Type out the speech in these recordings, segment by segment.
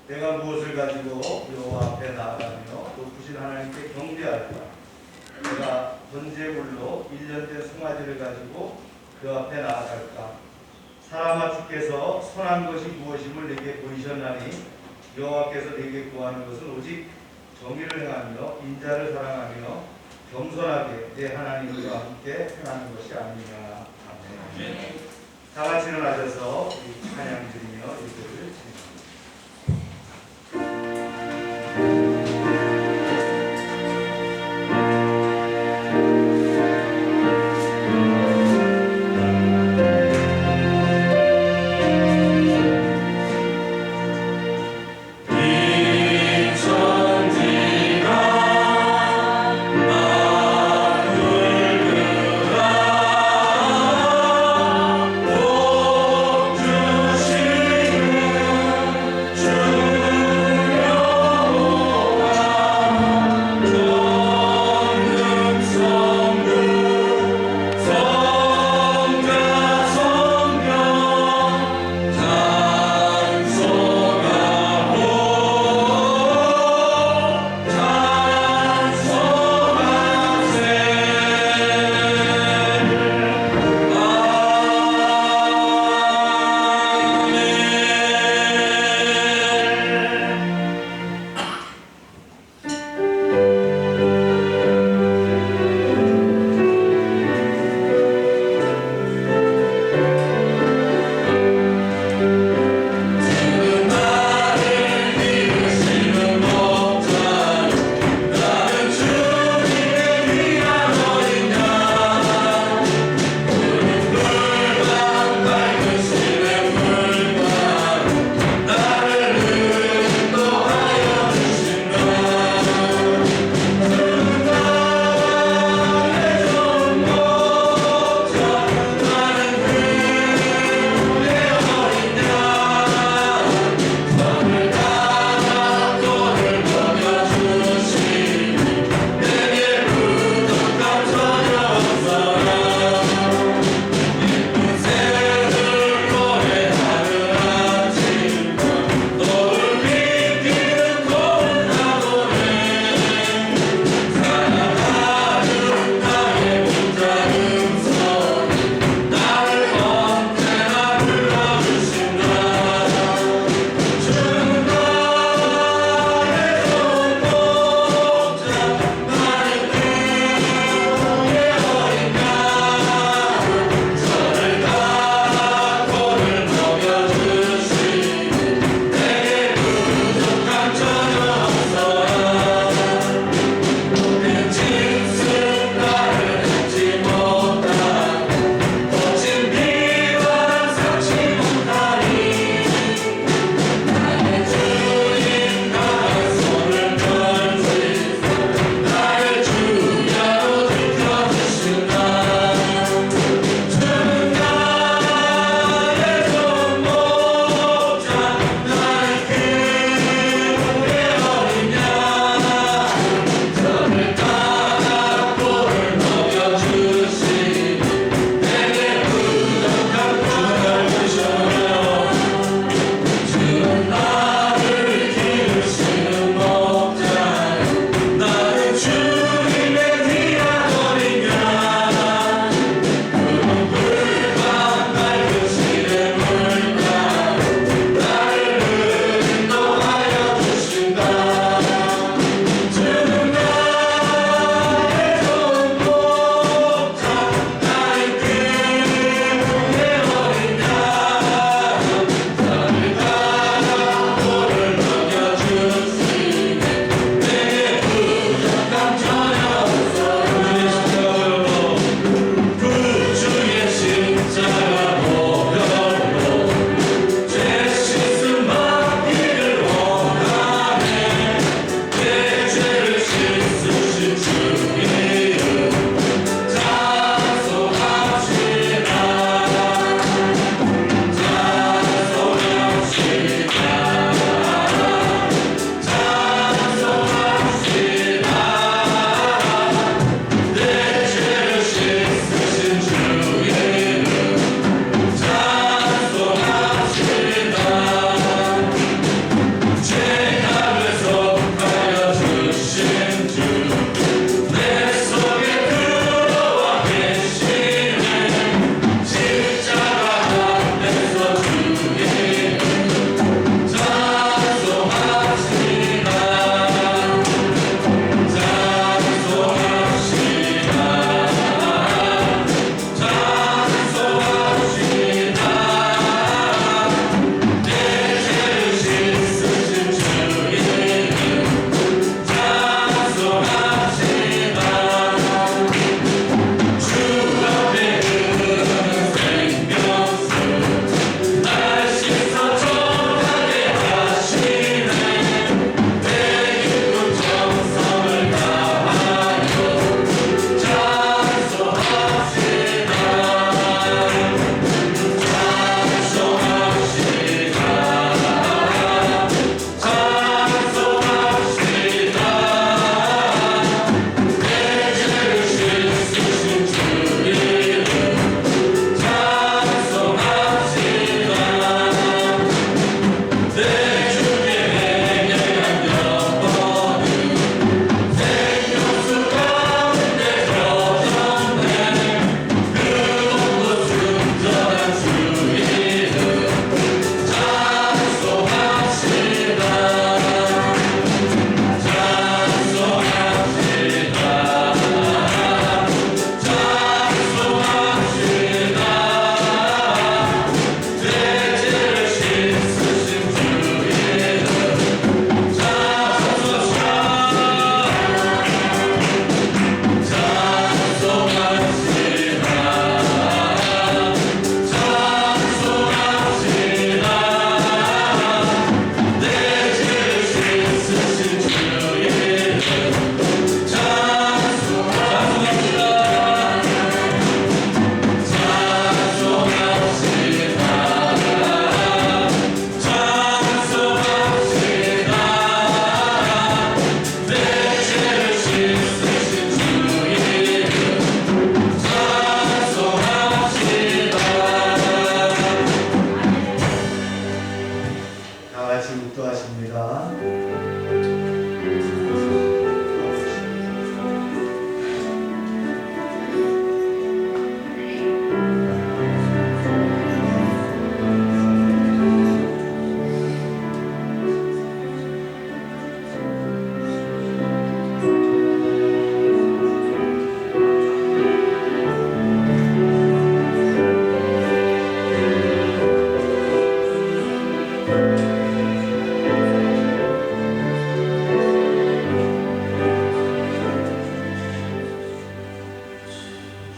내가 무엇을 가지고 여호와 앞에 나아가며 높으신 하나님께 경배할까? 내가 번제물로 1년 된 송아지를 가지고 그 앞에 나아갈까? 사람아, 주께서 선한 것이 무엇임을 내게 보이셨나니 여호와께서 내게 구하는 것은 오직 정의를 행하며 인자를 사랑하며 겸손하게 내 하나님과 함께 행하는 것이 아니냐. 아멘. 다 같이 일어나셔서 찬양 드리며 예배를 드립니다. 주시는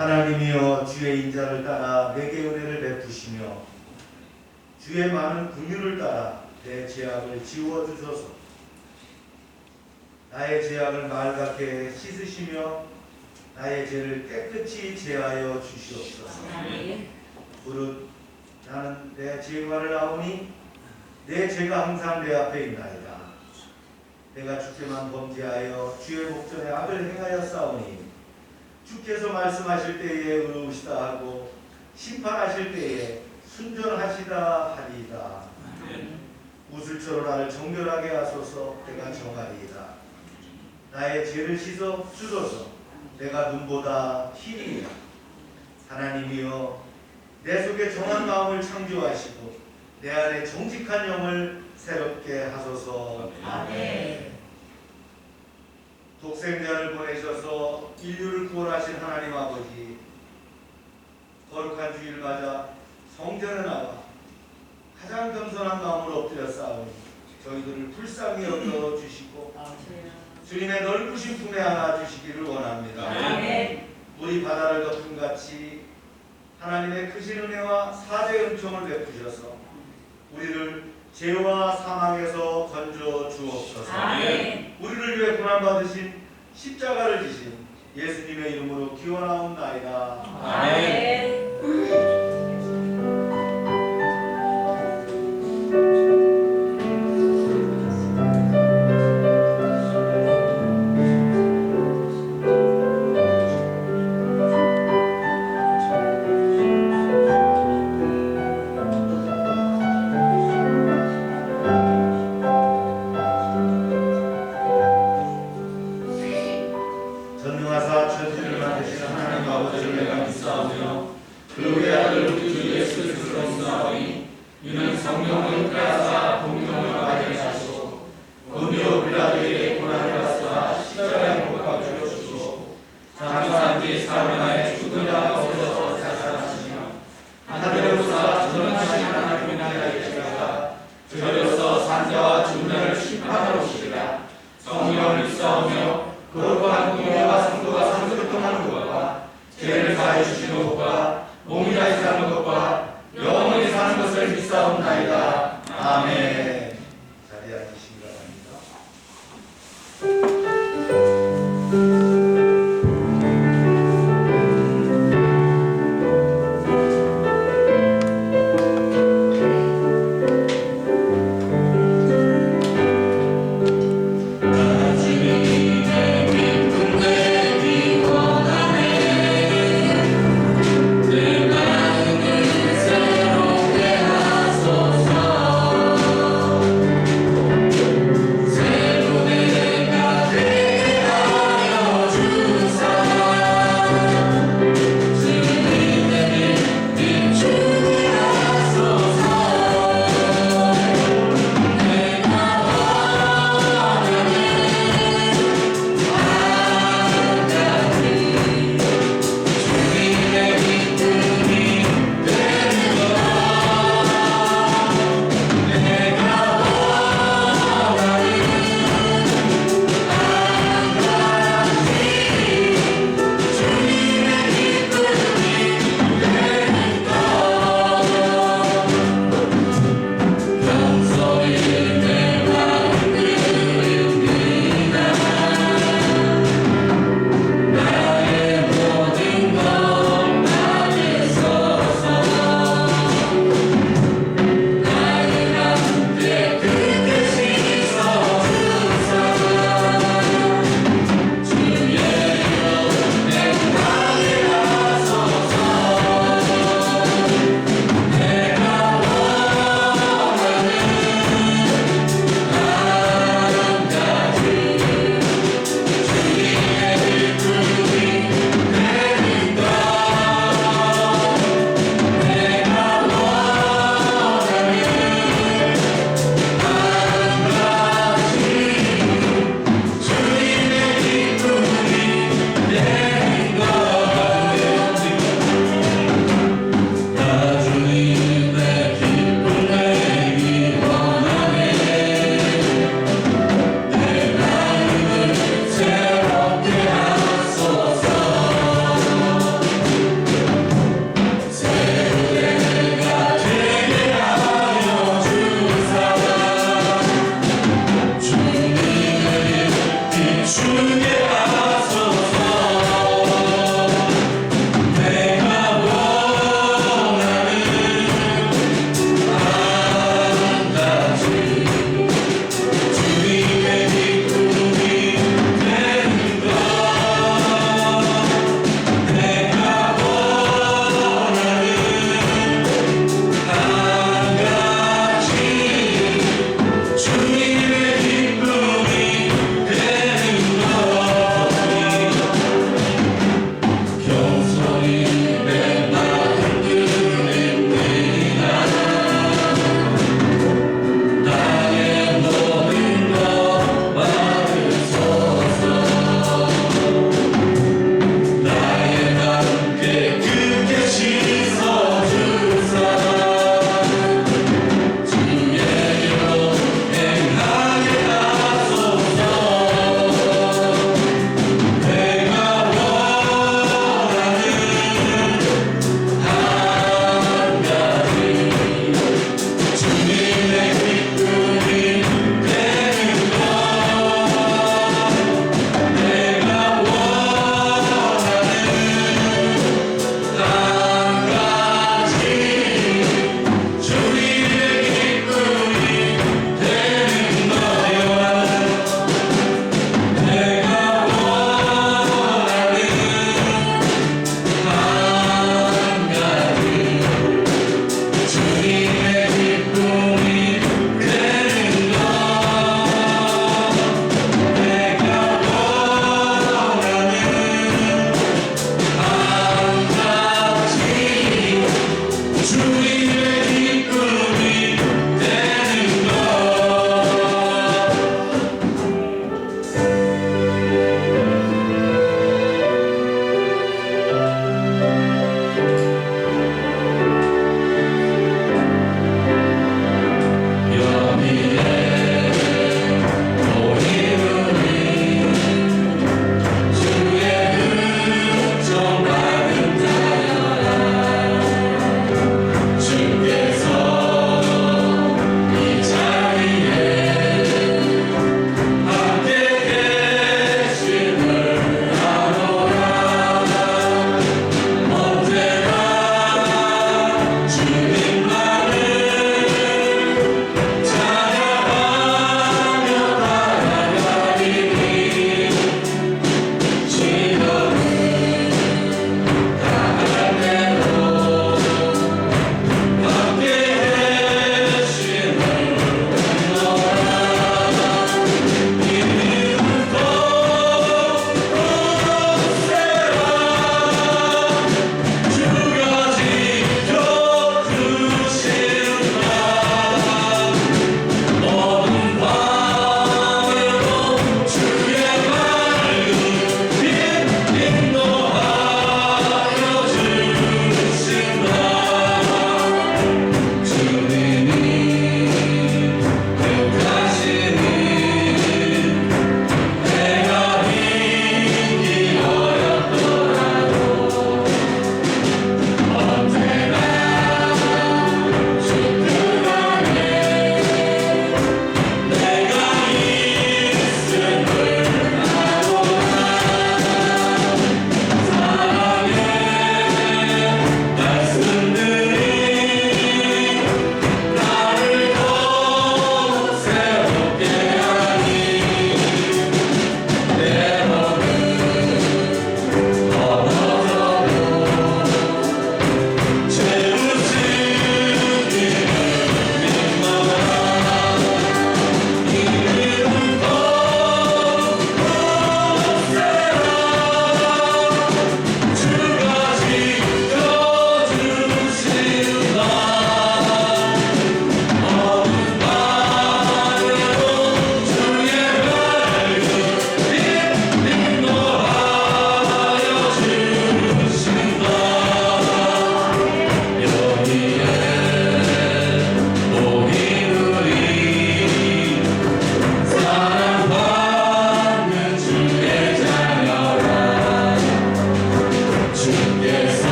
하나님이여 주의 인자를 따라 내게 은혜를 베푸시며 주의 많은 긍휼을 따라 내 죄악을 지워주소서. 나의 죄악을 맑게 씻으시며 나의 죄를 깨끗이 제하여 주시옵소서. 무릇 나는 내 죄과를 아오니 내 죄가 항상 내 앞에 있나이다. 내가 주께만 범죄하여 주의 목전에 악을 행하여 싸우니 주께서 말씀하실 때에 의로우시다 하고 심판하실 때에 순전하시다 하리이다. 우슬초로 나를 정결하게 하소서. 내가 정하리이다. 나의 죄를 씻어 주소서. 내가 눈보다 희리이다. 하나님이여 내 속에 정한 마음을 창조하시고 내 안에 정직한 영을 새롭게 하소서. 아멘. 독생자를 보내셔서 인류를 구원하신 하나님 아버지, 거룩한 주일을 맞아 성전에 나와 가장 겸손한 마음으로 엎드려 싸우니 저희들을 불쌍히 여겨주시고 주님의 넓으신 품에 안아주시기를 원합니다. 아멘. 우리 바다를 덮은 같이 하나님의 크신 은혜와 사죄의 은총을 베푸셔서 우리를 죄와 사망에서 건져 주옵소서. 아멘. 우리를 위해 고난받으신 십자가를 지신 예수님의 이름으로 기원하옵나이다. 아멘.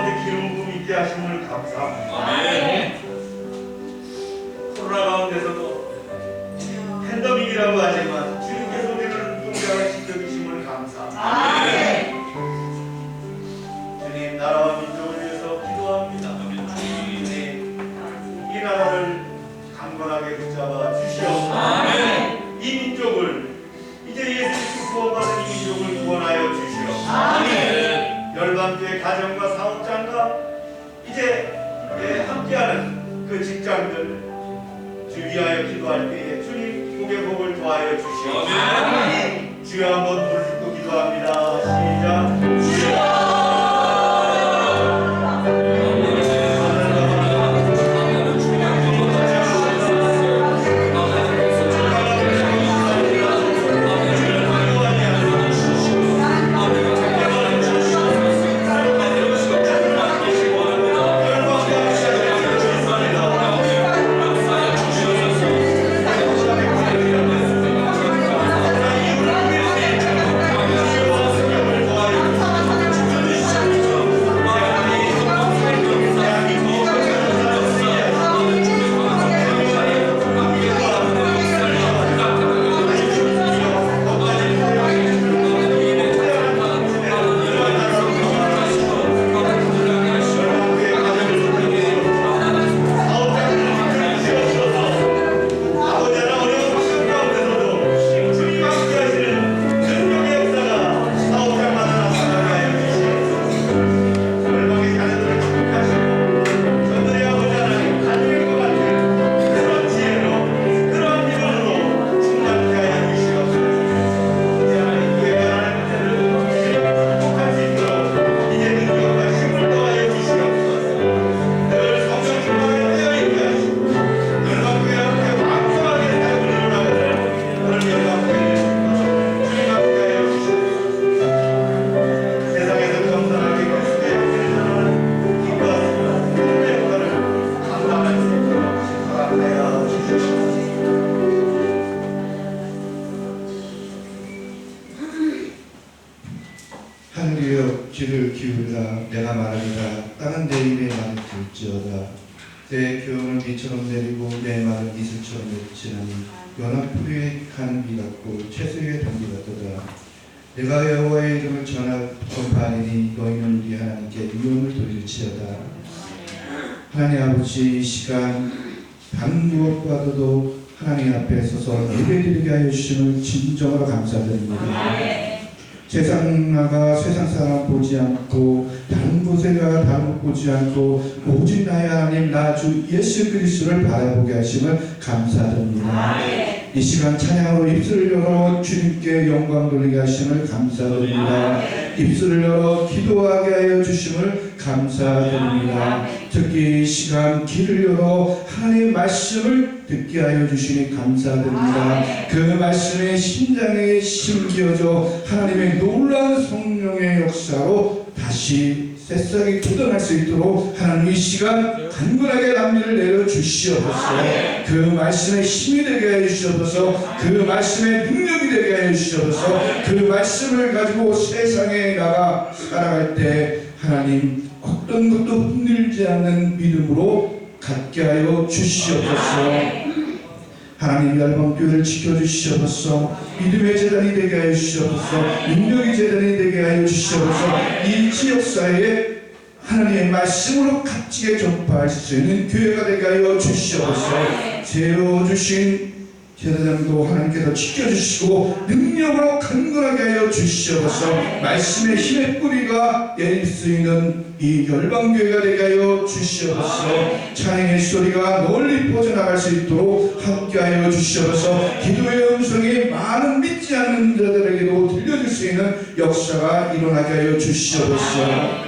가운데 기름 부음 있게 하심을 감사합니다. 코로나 가운데서도 팬데믹이라고 하지만 주님께서 우리를 눈동자를 지켜주심을 감사합니다. 주님, 나라와 민족을 위해서 기도합니다. 주님, 이 나라를 강건하게 붙잡아 주시옵소서. 이 민족을, 이제 예수 그리스도 구원받은 이 민족을 구원하여 주시옵소서. 열방교회 가정과 사업장과 이제 함께하는 그 직장들 주 위하여 기도할 때에 주님 복의 복을 더하여 주시옵소서. 주여 한번 부르짖고 기도합니다. 시작. 주여. 하늘이여 귀를 기울이라 내가 말하리라 땅은 내 입의 말을 들지어다. 내 교훈을 비처럼 내리고 내 말을 이슬처럼 내리치나니 연합풀이에 간 비 같고 채소의 단비 같도다. 내가 여호와의 이름을 전파하리니 너희는 우리 하나님께 유언을 돌릴지어다. 하나님 아버지, 이 시간 다른 무엇과도 하나님 앞에 서서 예배드리게 하여 주심을 진정으로 감사드립니다. 세상 나가 세상 사람 보지 않고 다른 곳에 가 다른 곳 보지 않고 오직 나의 하나님 나 주 예수 그리스도를 바라보게 하심을 감사드립니다. 이 시간 찬양으로 입술을 열어 주님께 영광 돌리게 하심을 감사드립니다. 입술을 열어 기도하게 하여 주심을 감사드립니다. 특히 이 시간 귀를 열어 하나님의 말씀을 듣게 하여 주시니 감사드립니다. 그 말씀의 심장에 심기어져 하나님의 놀라운 성령의 역사로 다시 새싹이 돋아날 수 있도록 하나님 이 시간 간절하게 남미를 내려주시옵소서. 그 말씀에 힘이 되게 하여 주시옵소서. 그 말씀에 능력이 되게 하여 주시옵소서. 그 말씀을 가지고 세상에 나가 살아갈 때 하나님 어떤 것도 흔들지 않는 믿음으로 갖게 하여 주시옵소서. 하나님 열방교회를 지켜주시옵소서. 믿음의 재단이 되게 하여 주시옵소서. 능력의 재단이 되게 하여 주시옵소서. 이 지역사회에 하나님의 말씀으로 값지게 전파할 수 있는 교회가 되게 하여 주시옵소서. 세워주신 제사장도 하나님께서 지켜주시고 능력으로 강건하게 하여 주시옵소서. 말씀의 힘의 뿌리가 내릴 수 있는 이 열방교회가 되게 하여 주시옵소서. 찬양의 소리가 널리 퍼져나갈 수 있도록 함께하여 주시옵소서. 기도의 음성이 많은 믿지 않는 자들에게도 들려줄 수 있는 역사가 일어나게 하여 주시옵소서.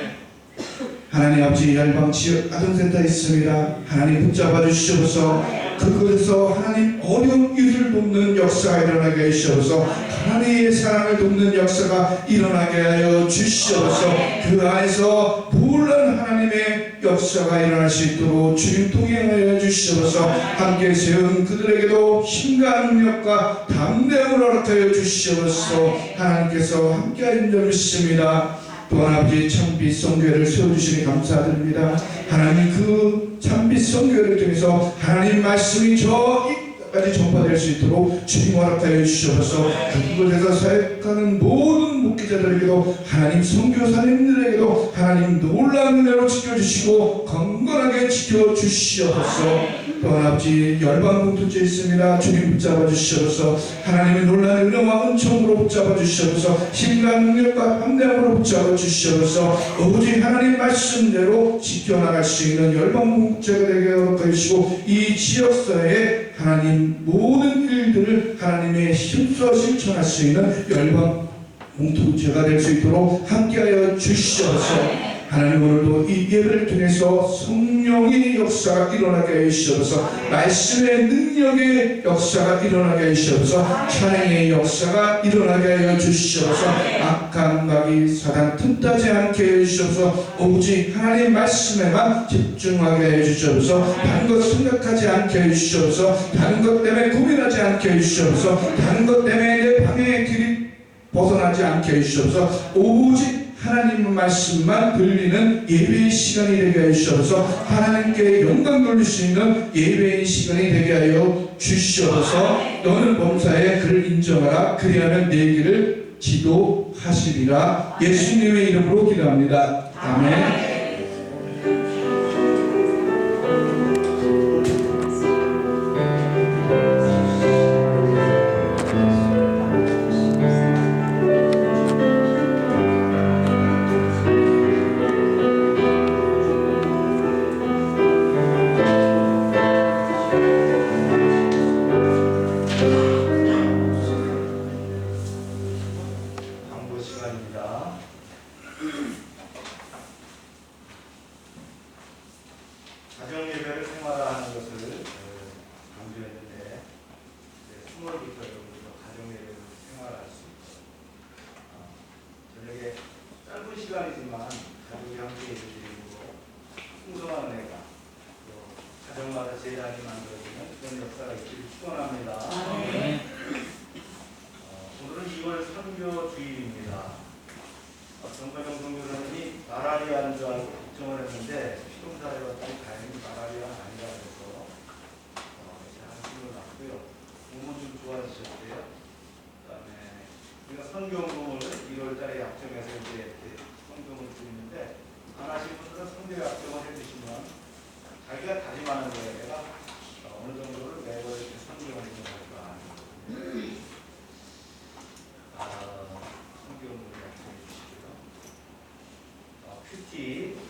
하나님 아버지, 열방 지역 아동센터 있습니다. 하나님 붙잡아 주시옵소서. 그곳에서 하나님 어려운 이들을 돕는 역사가 일어나게 하시옵소서. 하나님의 사랑을 돕는 역사가 일어나게 하여 주시옵소서. 그 안에서 놀라운 하나님의 역사가 일어날 수 있도록 주님 동행하여 주시옵소서. 함께 세운 그들에게도 힘과 능력과 담대함을 허락하여 주시옵소서. 하나님께서 함께하신 줄 믿습니다. 또한 아버지 참빛 성교회를 세워주시니 감사드립니다. 하나님 그 참빛 성교회를 통해서 하나님 말씀이 저기까지 전파될 수 있도록 주님 허락하여 주시옵소서. 그곳에서 사역하는 모든 목회자들에게도 하나님 선교사님들에게도 하나님 놀라운 은혜로 지켜주시고 건강하게 지켜주시옵소서. 또한 아버지 열방공통체 있습니다. 주님 붙잡아 주시옵소서. 하나님의 놀라운 은혜와 은총으로 붙잡아 주시옵소서. 힘과 능력과 함대함으로 붙잡아 주시옵소서. 오직 하나님 말씀대로 지켜나갈 수 있는 열방공통체가 되게 허락하여 주시고 이 지역사회에 하나님 모든 일들을 하나님의 힘써 실천할 수 있는 열방공통체가 될 수 있도록 함께하여 주시옵소서. 하나님 오늘도 이 예배를 통해서 성령의 역사가 일어나게 해 주시옵소서. 말씀의 능력의 역사가 일어나게 해 주시옵소서. 찬양의 역사가 일어나게 해 주시옵소서. 악한 마귀 사단 틈타지 않게 해 주시옵소서. 오직 하나님 말씀에만 집중하게 해 주시옵소서. 다른 것 생각하지 않게 해 주시옵소서. 다른 것 때문에 고민하지 않게 해 주시옵소서. 다른 것 때문에 내 방향의 길이 벗어나지 않게 해 주시옵소서. 오직 하나님 말씀만 들리는 예배의 시간이 되게 하여 주시옵소서. 하나님께 영광 돌릴 수 있는 예배의 시간이 되게 하여 주시옵소서. 너는 범사에 그를 인정하라. 그리하면 내 길을 지도하시리라. 예수님의 이름으로 기도합니다. 아멘.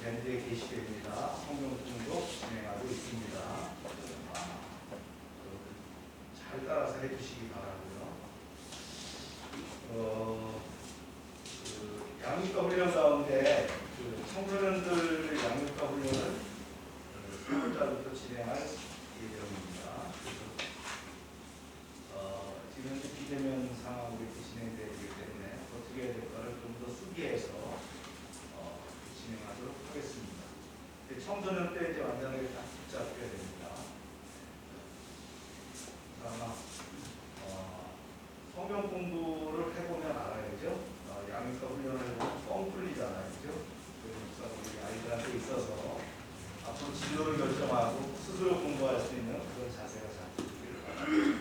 밴드에 게시됩니다. 성경통도 진행하고 있습니다. 잘 따라서 해주시기 바라고요. 양육과 훈련 가운데 청소년들 양육과 훈련을 3월달부터 진행할 예정입니다. 지금 현재 비대면 상황으로 이렇게 진행되기 때문에 어떻게 해야 될까를 좀 더 수기해서 진행하도록 하겠습니다. 청소년 때 이제 완전하게 딱 붙잡혀야 됩니다. 아마 성경 공부를 해보면 알아야죠. 양육과 훈련을 해보면 뻥 뚫리잖아요, 그죠? 그래서 우리 아이들한테 있어서 앞으로 진로를 결정하고 스스로 공부할 수 있는 그런 자세가 잘 되기를 바랍니다.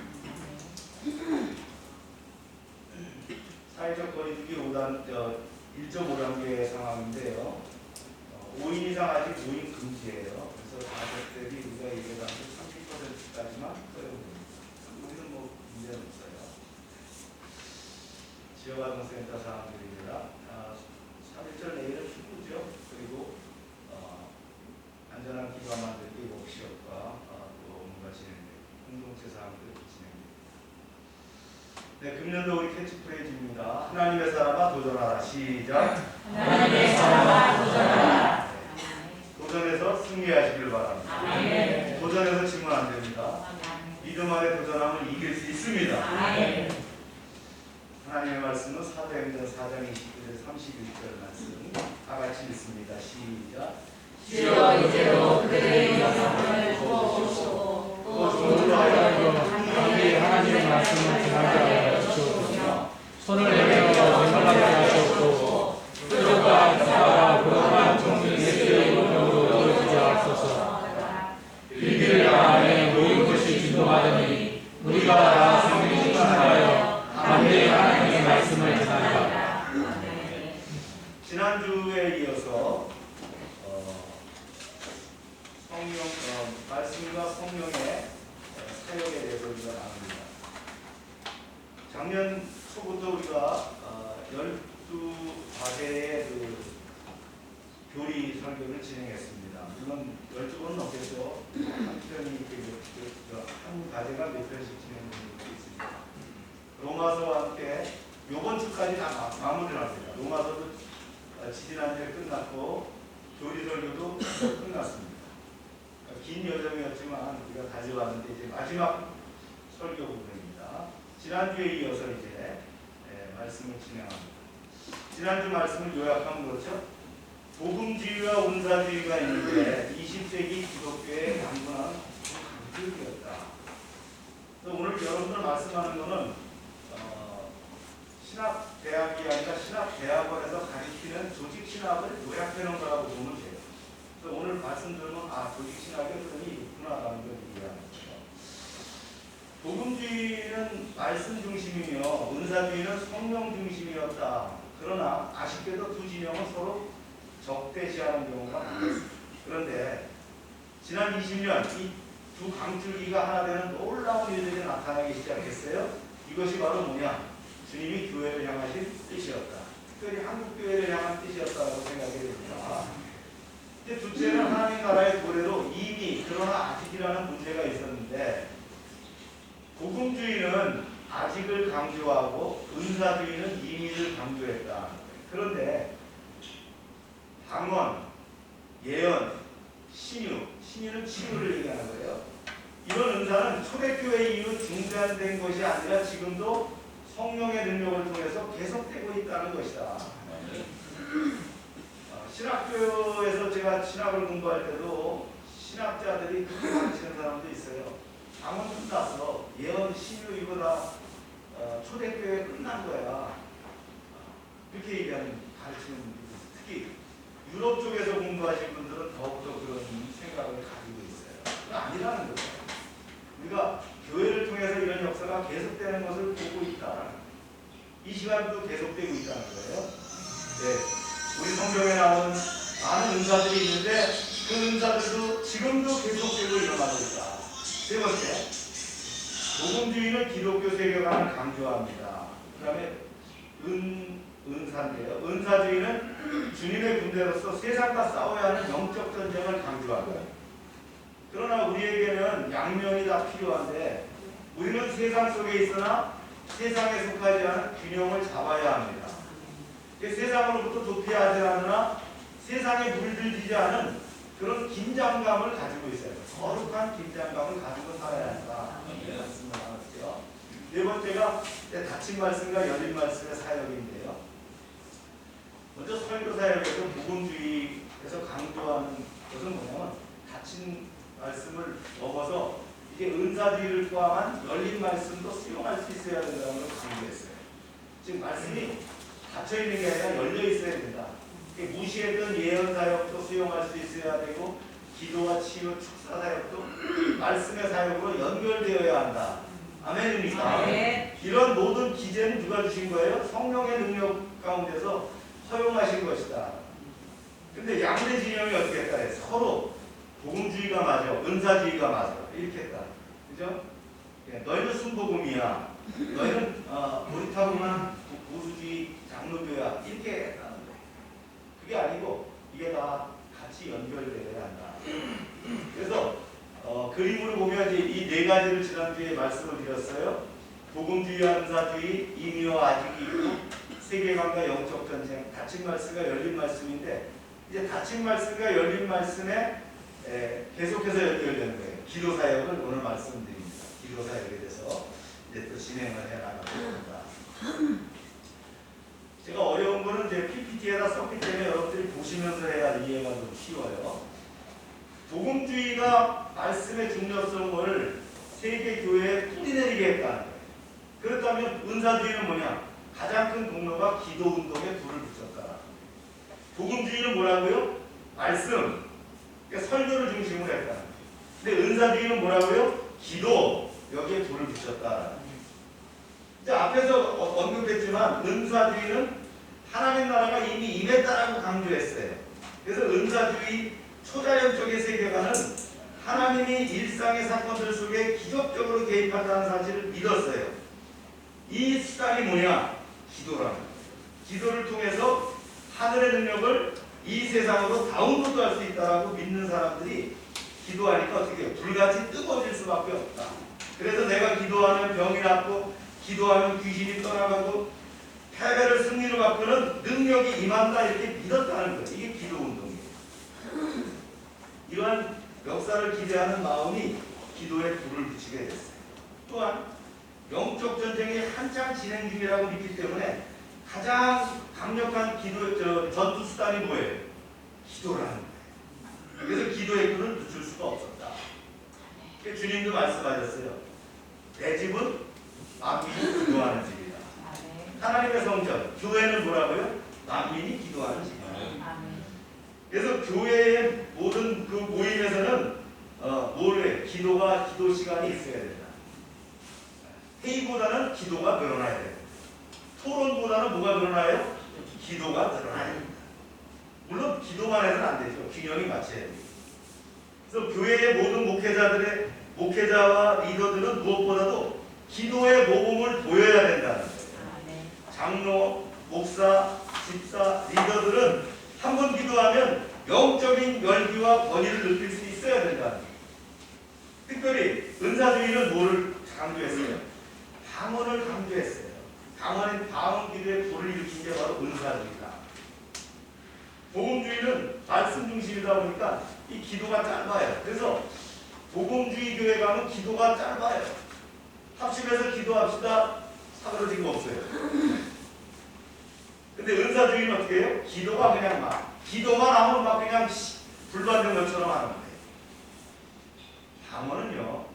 사회적 거리두기 1.5단계 상황인데요. 5인 이상 아직 모임 금지예요. 그래서 가족들이 우리가 얘기한 30%까지만 허용됩니다. 우리는 뭐 문제는 없어요. 지역아동센터 사항들입니다. 3.1절 내일은 휴무죠. 그리고 안전한 기관 만들기 워크숍과 또 업무가 진행되고 공동체 사항들이 진행됩니다. 네, 금년도 우리 캐치프레이즈입니다. 하나님의 사람아 도전하라. 시작. 하나님의 사람아 도전하라. 도전해서 승리하시길 바랍니다. 아멘. 도전해서 지면 안 됩니다. 믿음 안에 도전하면 이길 수 있습니다. 아멘. 하나님의 말씀은 사도행전 4장 29절 31절 말씀 다 같이 읽습니다. 시작. 주여 이제로 그들의 영상을 부어주시고 또 종으로 하여 감히 하나님의 말씀을 전하게 하여 주시옵소서. 손을 내밀어 명령하게 하시옵소서. 표적과 나눕니다. 작년 초부터 우리가 12과제의 교리 설교를 진행했습니다. 물론 12번은 넘겠죠. 한 과제가 몇 편씩 진행되고 있습니다. 로마서와 함께 이번 주까지 다 마무리를 합니다. 로마서도 지지난주에 끝났고 교리 설교도 끝났습니다. 긴 여정이었지만 우리가 달려왔는데 이제 마지막 설교 부분입니다. 지난주에 이어서 이제 말씀을 진행합니다. 지난주 말씀을 요약하면 그렇죠. 복음주의와 은사주의가 있는데 20세기 기독교의 강분한 강조이었다. 오늘 여러분들 말씀하는 것은 신학대학이 아니라 신학대학원에서 가르치는 조직신학을 요약해놓은 거라고 보면 돼요. 그래서 오늘 말씀 들으면 조직신학의 흐름이 있구나라는 걸 이해하는 거죠. 복음주의는 말씀 중심이며 은사주의는 성령 중심이었다. 그러나 아쉽게도 두 진영은 서로 적대시하는 경우가 많습니다. 그런데 지난 20년 이 두 강줄기가 하나 되는 놀라운 일들이 나타나기 시작했어요. 이것이 바로 뭐냐? 주님이 교회를 향하신 뜻이었다. 특별히 한국 교회를 향한 뜻이었다고 생각이 됩니다. 이제 둘째는 하나님 나라의 도래로 이미 그러나 아직이라는 문제가 있었는데 복음주의는 아직을 강조하고 은사주의는 이미를 강조했다. 그런데 방언, 예언, 신유는 치유를 얘기하는 거예요. 이런 은사는 초대교회 이후 중단된 것이 아니라 지금도 성령의 능력을 통해서 계속되고 있다는 것이다. 신학교에서 제가 신학을 공부할 때도 신학자들이 그렇게 가르치는 사람도 있어요. 방언 끝났어. 예언, 신유 이거 다 초대교회 끝난 거야. 이렇게 얘기하는 가르치는 분들이 있어요. 특히 유럽 쪽에서 공부하신 분들은 더욱더 그런 생각을 가지고 있어요. 그건 아니라는 거예요. 우리가 교회를 통해서 이런 역사가 계속되는 것을 보고 있다. 이 시간도 계속되고 있다는 거예요. 네. 우리 성경에 나오는 많은 은사들이 있는데 그 은사들도 지금도 계속되고 일어나고 있다. 세 번째, 복음주의는 기독교 세계관을 강조합니다. 그 다음에 은사인데요. 은사주의는 주님의 군대로서 세상과 싸워야 하는 영적 전쟁을 강조합니다. 그러나 우리에게는 양면이 다 필요한데 우리는 세상 속에 있으나 세상에 속하지 않은 균형을 잡아야 합니다. 세상으로부터 도피하지 않으나 세상에 물들지 않은 그런 긴장감을 가지고 있어요. 거룩한 긴장감을 가지고 살아야 한다. 말씀을 나눴죠. 네 번째가 닫힌 말씀과 열린 말씀의 사역인데요. 먼저 설교 사역에서 복음주의에서 강조하는 것은 뭐냐면 닫힌 말씀을 넘어서 이게 은사주의를 포함한 열린 말씀도 수용할 수 있어야 된다는 걸 강조했어요. 지금 말씀이 닫혀 있는 게 아니라 열려 있어야 된다. 무시했던 예언 사역도 수용할 수 있어야 되고 기도와 치유, 축사 사역도 말씀의 사역으로 연결되어야 한다. 아멘입니까? 네. 이런 모든 기제는 누가 주신 거예요? 성령의 능력 가운데서 허용하신 것이다. 근데 양대 진영이 어떻게 했다? 서로 복음주의가 맞아, 은사주의가 맞아 이렇게 했다. 그죠? 너희는 순복음이야. 너희는 옳다고만 보수주의 장로교야. 이렇게 했다는 거예요. 그게 아니고 이게 다 같이 연결되어야 한다. 그래서 그림으로 보면 이 네 가지를 지난주에 말씀을 드렸어요. 복음주의와 은사주의, 임의와 아직이 있고 세계관과 영적 전쟁, 닫힌 말씀과 열린 말씀인데 이제 닫힌 말씀과 열린 말씀에 계속해서 연결되는 거예요. 기도 사역을 오늘 말씀드립니다. 기도 사역에 대해서 이제 또 진행을 해 나가겠습니다. 제가 어려운 거는 이제 PPT에다 썼기 때문에 여러분들이 보시면서 해야 이해가 좀 쉬워요. 복음주의가 말씀의 중요성을 세계 교회에 뿌리내리게 했다는 거예요. 그렇다면 은사주의는 뭐냐? 가장 큰 공로가 기도 운동에 불을 붙였다. 복음주의는 뭐라고요? 말씀, 그러니까 설교를 중심으로 했다. 근데 은사주의는 뭐라고요? 기도, 여기에 불을 붙였다. 이제 앞에서 언급했지만 은사주의는 하나님 나라가 이미 임했다라고 강조했어요. 그래서 은사주의 초자연적인 세계관은 하나님이 일상의 사건들 속에 기적적으로 개입한다는 사실을 믿었어요. 이 수단이 뭐냐? 기도라는 거예요. 기도를 통해서 하늘의 능력을 이 세상으로 다운로드할 수 있다라고 믿는 사람들이 기도하니까 어떻게 해요? 불같이 뜨거워질 수밖에 없다. 그래서 내가 기도하면 병이 낫고 기도하면 귀신이 떠나가고 패배를 승리로 바꾸는 능력이 임한다 이렇게 믿었다는 거예요. 이게 기도 운동이에요. 이러한 역사를 기대하는 마음이 기도에 불을 붙이게 됐어요. 또한 영적 전쟁이 한창 진행 중이라고 믿기 때문에 가장 강력한 전투 수단이 뭐예요? 기도라는 거예요. 그래서 기도의 끈을 늦출 수가 없었다. 주님도 말씀하셨어요. 내 집은 만민이 기도하는 집이다. 하나님의 성전, 교회는 뭐라고요? 만민이 기도하는 집이다. 그래서 교회의 모든 그 모임에서는 뭐래? 기도 시간이 있어야 된다. 회의보다는 기도가 늘어나야 된다. 토론보다는 뭐가 늘어나요? 기도가 늘어나야 된다. 물론 기도만 해서는 안 되죠. 균형이 맞춰야 됩니다. 그래서 교회의 모든 목회자와 리더들은 무엇보다도 기도의 모범을 보여야 된다는 거예요. 장로, 목사, 집사, 리더들은 한 번 기도하면 영적인 열기와 권위를 느낄 수 있어야 된다는 거예요. 특별히 은사주의는 뭐를 강조했어요? 방언을 강조했어요. 방언 기도의 불을 일으킨 게 바로 은사주의다. 복음주의는 말씀 중심이다 보니까 이 기도가 짧아요. 그래서 복음주의 교회 가면 기도가 짧아요. 합심해서 기도합시다. 사그러진 거 없어요. 근데 은사주의는 어떻게 해요? 기도가 그냥 기도만 하면 막 그냥 불 받는 것처럼 하는 거예요. 방언은요,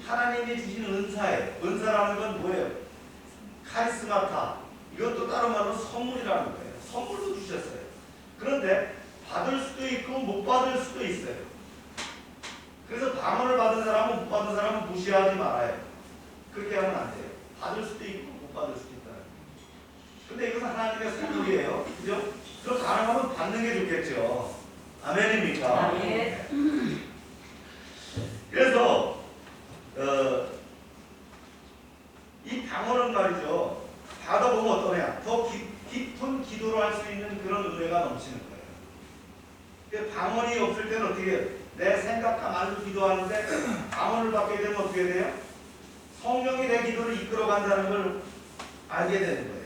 하나님이 주신 은사예요. 은사라는 건 뭐예요? 카리스마타. 이것도 따로 말하면 선물이라는 거예요. 선물로 주셨어요. 그런데 받을 수도 있고 못 받을 수도 있어요. 그래서 방언을 받은 사람은 못 받은 사람은 무시하지 말아요. 그렇게 하면 안 돼요. 받을 수도 있고 못 받을 수도 있다. 근데 이것은 하나님의 선물이에요. 그죠? 그럼 가능하면 받는 게 좋겠죠. 아멘입니까? 아멘. 그래서 이 방언은 말이죠. 받아보면 어떠냐? 더 깊은 기도를 할 수 있는 그런 은혜가 넘치는 거예요. 방언이 없을 때는 어떻게 해요? 내 생각과 말로 기도하는데 방언을 받게 되면 어떻게 돼요? 성령이 내 기도를 이끌어간다는 걸 알게 되는 거예요.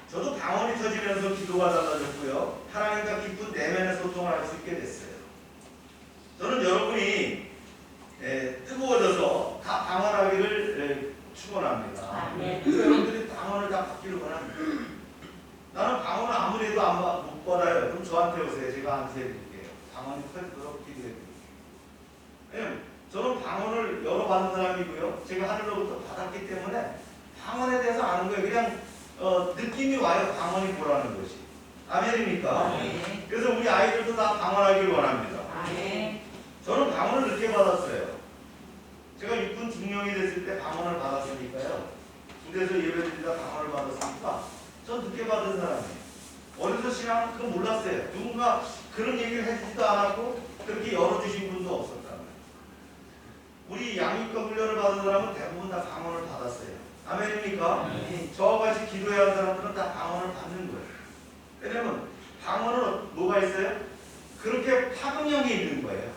저도 방언이 터지면서 기도가 달라졌고요. 하나님과 깊은 내면의 소통을 할 수 있게 됐어요. 저는 여러분이 뜨거워져서 다 방언하기를 축원합니다. 그래서 여러분들이 방언을 다 받기를 원합니다. 나는 방언을 아무리 해도 못 받아요. 그럼 저한테 오세요. 제가 안수해드릴게요. 방언이 터지도록 기도해드릴게요. 왜냐면 저는 방언을 여러 받는 사람이고요. 제가 하늘로부터 받았기 때문에 방언에 대해서 아는 거예요. 그냥 느낌이 와요. 방언이 뭐라는 것이. 아멘입니까? 그래서 우리 아이들도 다 방언하기를 원합니다. 저는 방언을 늦게 받았어요. 제가 육군 중령이 됐을 때 방언을 받았으니까요. 군대에서 예배드리다 방언을 받았으니까 전 늦게 받은 사람이에요. 어디서 신앙 그거 몰랐어요. 누군가 그런 얘기를 해주지도 않았고 그렇게 열어주신 분도 없었단 말이에요. 우리 양육과 훈련을 받은 사람은 대부분 다 방언을 받았어요. 아멘입니까? 저와 같이 기도해야 하는 사람들은 다 방언을 받는 거예요. 왜냐면 방언은 뭐가 있어요? 그렇게 파급력이 있는 거예요.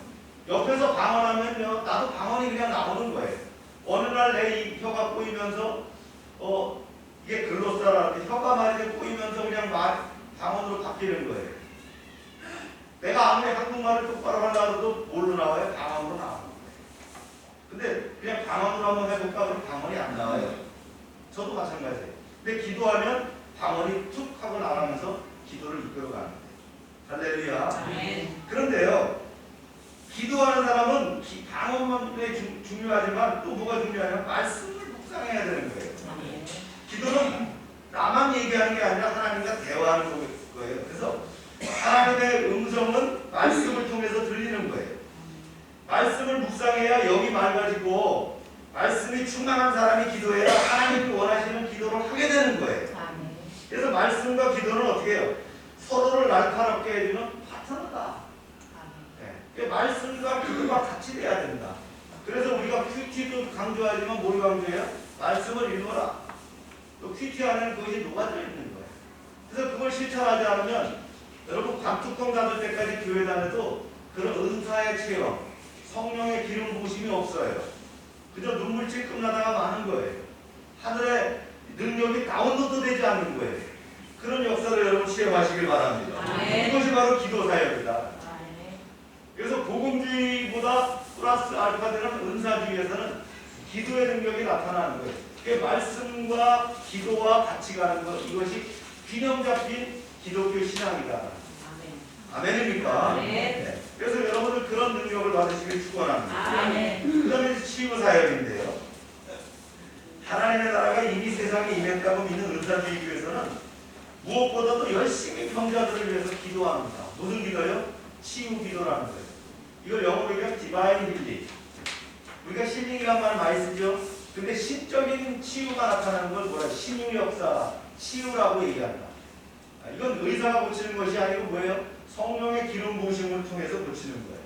옆에서 방언하면요, 나도 방언이 그냥 나오는 거예요. 어느 날 내 혀가 꼬이면서 이게 글로사라는데 혀가 말이 꼬이면서 그냥 방언으로 바뀌는 거예요. 내가 아무리 한국말을 똑바로 하려고 해도 뭘로 나와요? 방언으로 나오는 거예요. 근데 그냥 방언으로 한번 해볼까? 그럼 방언이 안 나와요. 저도 마찬가지예요. 근데 기도하면 방언이 툭 하고 나가면서 기도를 이끌어가는 거예요. 할렐루야. 그런데요, 기도하는 사람은 방언만 중요하지만 또 뭐가 중요하냐면 말씀을 묵상해야 되는 거예요. 기도는 나만 얘기하는 게 아니라 하나님과 대화하는 거예요. 그래서 하나님의 음성은 말씀을 통해서 들리는 거예요. 말씀을 묵상해야 영이 맑아지고 말씀이 충만한 사람이 기도해야 하나님이 원하시는 기도를 하게 되는 거예요. 그래서 말씀과 기도는 어떻게 해요? 서로를 날카롭게 해주는 파트너다. 말씀과 기도가 강조하지만 뭘 강조해요? 말씀을 읽어라. 또 큐티 안에는 그것이 녹아져 있는 거예요. 그래서 그걸 실천하지 않으면 여러분 관뚜껑 닫을 때까지 교회 다녀도 그런 은사의 체험, 성령의 기름 부으심이 없어요. 그저 눈물 찔끔 나다가 마는 거예요. 하늘의 능력이 다운로드 되지 않는 거예요. 그런 역사를 여러분 체험하시길 바랍니다. 이것이 바로 기도 사역이다. 그래서 복음주의보다 플러스 알파 되는 은사주의에서는 기도의 능력이 나타나는 거예요. 그게 말씀과 기도와 같이 가는 것, 이것이 균형 잡힌 기독교 신앙이다. 아멘입니까? 네. 그래서 여러분들 그런 능력을 받으시길 축원합니다. 그 다음에 치유 사역인데요. 하나님의 나라가 이미 세상에 임했다고 믿는 은사주의교에서는 무엇보다도 열심히 병자들을 위해서 기도합니다. 무슨 기도요? 치유 기도라는 거예요. 이걸 영어로 얘기하면 디바인 힐링. 우리가 힐링이라는 말 많이 쓰죠. 근데 신적인 치유가 나타나는 걸 뭐라 신유 역사, 치유라고 얘기한다. 이건 의사가 고치는 것이 아니고 뭐예요? 성령의 기름 부으심을 통해서 고치는 거예요.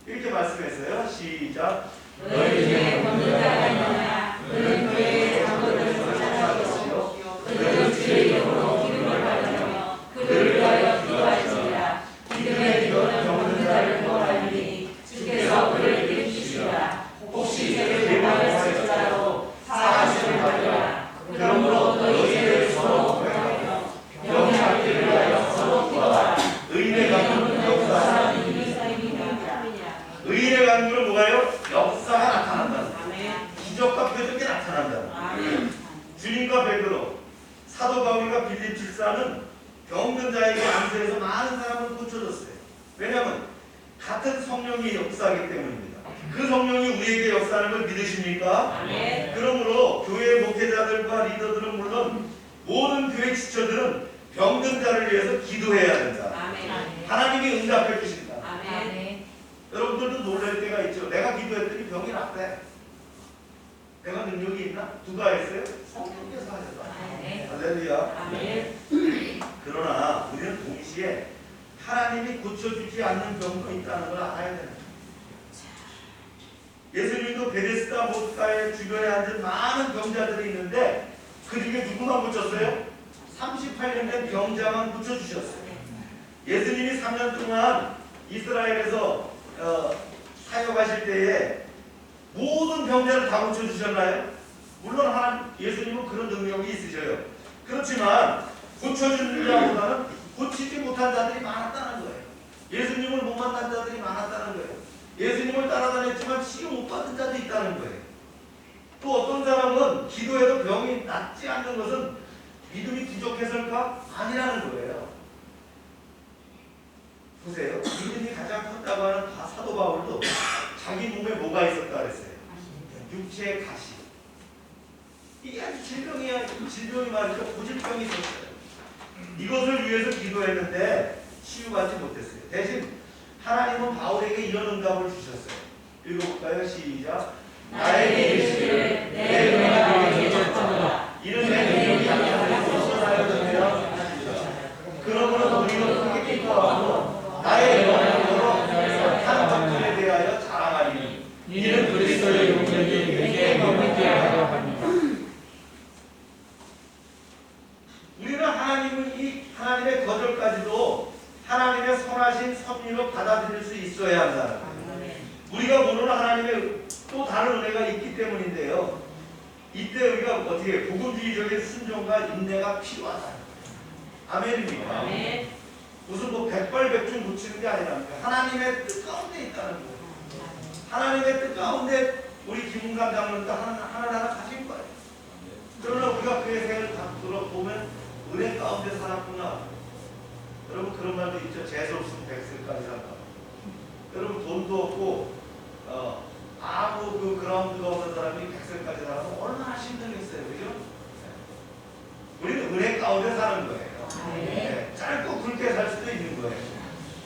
이렇게 말씀했어요. 시작. 너희 중에 권능자가 있느냐? 그는 그의 장로를 쫓아가시오. 그는 주의 이름으로 기름을 받으며 그를 위하여 기도하시리라. 믿음의 기도는 권능자를 구원하리니 주께서 그를 일으키시리라. 혹시 죄를 범하였을 자로 사하심을 받으라. 그러므로 너희 죄를 서로 고백하며 영이 받기를 위하여 서로 기도하라. 의인의 강구는 역사. 의인의 강구는 뭐가요? 역사가 나타난다. 기적과 표적이 나타난다. 주님과 베드로, 사도 바울과 빌립 집사는 병든 자에게 안수해서 많은 사람을 고쳐줬어요. 왜냐하면 같은 성령이 역사하기 때문입니다. 그 성령이 우리에게 역사하는 걸 믿으십니까? 그러므로 교회 목회자들과 리더들은 물론 모든 교회 지처들은 병든 자를 위해서 기도해야 된다. 하나님이 응답해 주신다. 여러분들도 놀랄 때가 있죠. 내가 기도했더니 병이 낫대. 내가 능력이 있나? 누가 했어요? 성령께서 하셨다. 할렐루야. 그러나 우리는 동시에 하나님이 고쳐주지 않는 병도 있다는 걸 알아야 됩니다. 예수님도 베데스다 못가의 주변에 앉은 많은 병자들이 있는데 그 중에 누구만 고쳤어요? 38년 된 병자만 고쳐주셨어요. 예수님이 3년 동안 이스라엘에서 사역하실 때에 모든 병자를 다 고쳐주셨나요? 물론 예수님은 그런 능력이 있으셔요. 그렇지만 고쳐주는 자보다는 고치지 못한 자들이 많았다는 거예요. 예수님을 못 만난 자들이 많았다는 거예요. 예수님을 따라다녔지만 치유 못 받은 자도 있다는 거예요. 또 어떤 사람은 기도해도 병이 낫지 않는 것은 믿음이 부족해서일까? 아니라는 거예요. 보세요. 믿음이 가장 컸다고 하는 사도 바울도 자기 몸에 뭐가 있었다 그랬어요? 육체의 가시. 이게 아주 질병이 말이죠. 고질병이 있었어요. 이것을 위해서 기도했는데 치유받지 못했어요. 대신 하나님은 바울에게 이런 응답을 주셨어요. 읽어볼까요? 시작. 나에게 이르시기를 내 은혜가 너에게 적합하다. 이는 내 능력이 약하고 하여되며 그러므로 우리는 크게 기뻐하고 나의 영광으로 한 것들에 대하여 자랑하리니 이는 그리스도의 능력이 내게 머물게 하려 합니다. 우리는 하나님의 거절까지도 하나님의 선하신 섭리로 받아들일 수 있어야 한다는 거예요. 우리가 모르는 하나님의 또 다른 은혜가 있기 때문인데요. 이때 우리가 어떻게 복음주의적인 순종과 인내가 필요하다. 아멘입니까? 무슨 뭐 백발백중 고치는 게 아니랍니다. 하나님의 뜻 가운데 있다는 거예요. 하나님의 뜻 가운데 우리 김은감 장로님도 하나하나 가진 거예요. 그러나 우리가 그의 생을 돌아보면 은혜 가운데 살았구나. 여러분 그런 말도 있죠. 재수 없으면 백세까지 살까. 여러분 돈도 없고 아무 그라운드가 없는 사람이 백세까지 살아서 얼마나 힘들겠어요. 그죠? 우리는 은혜 가운데 사는 거예요. 네. 짧고 굵게 살 수도 있는 거예요.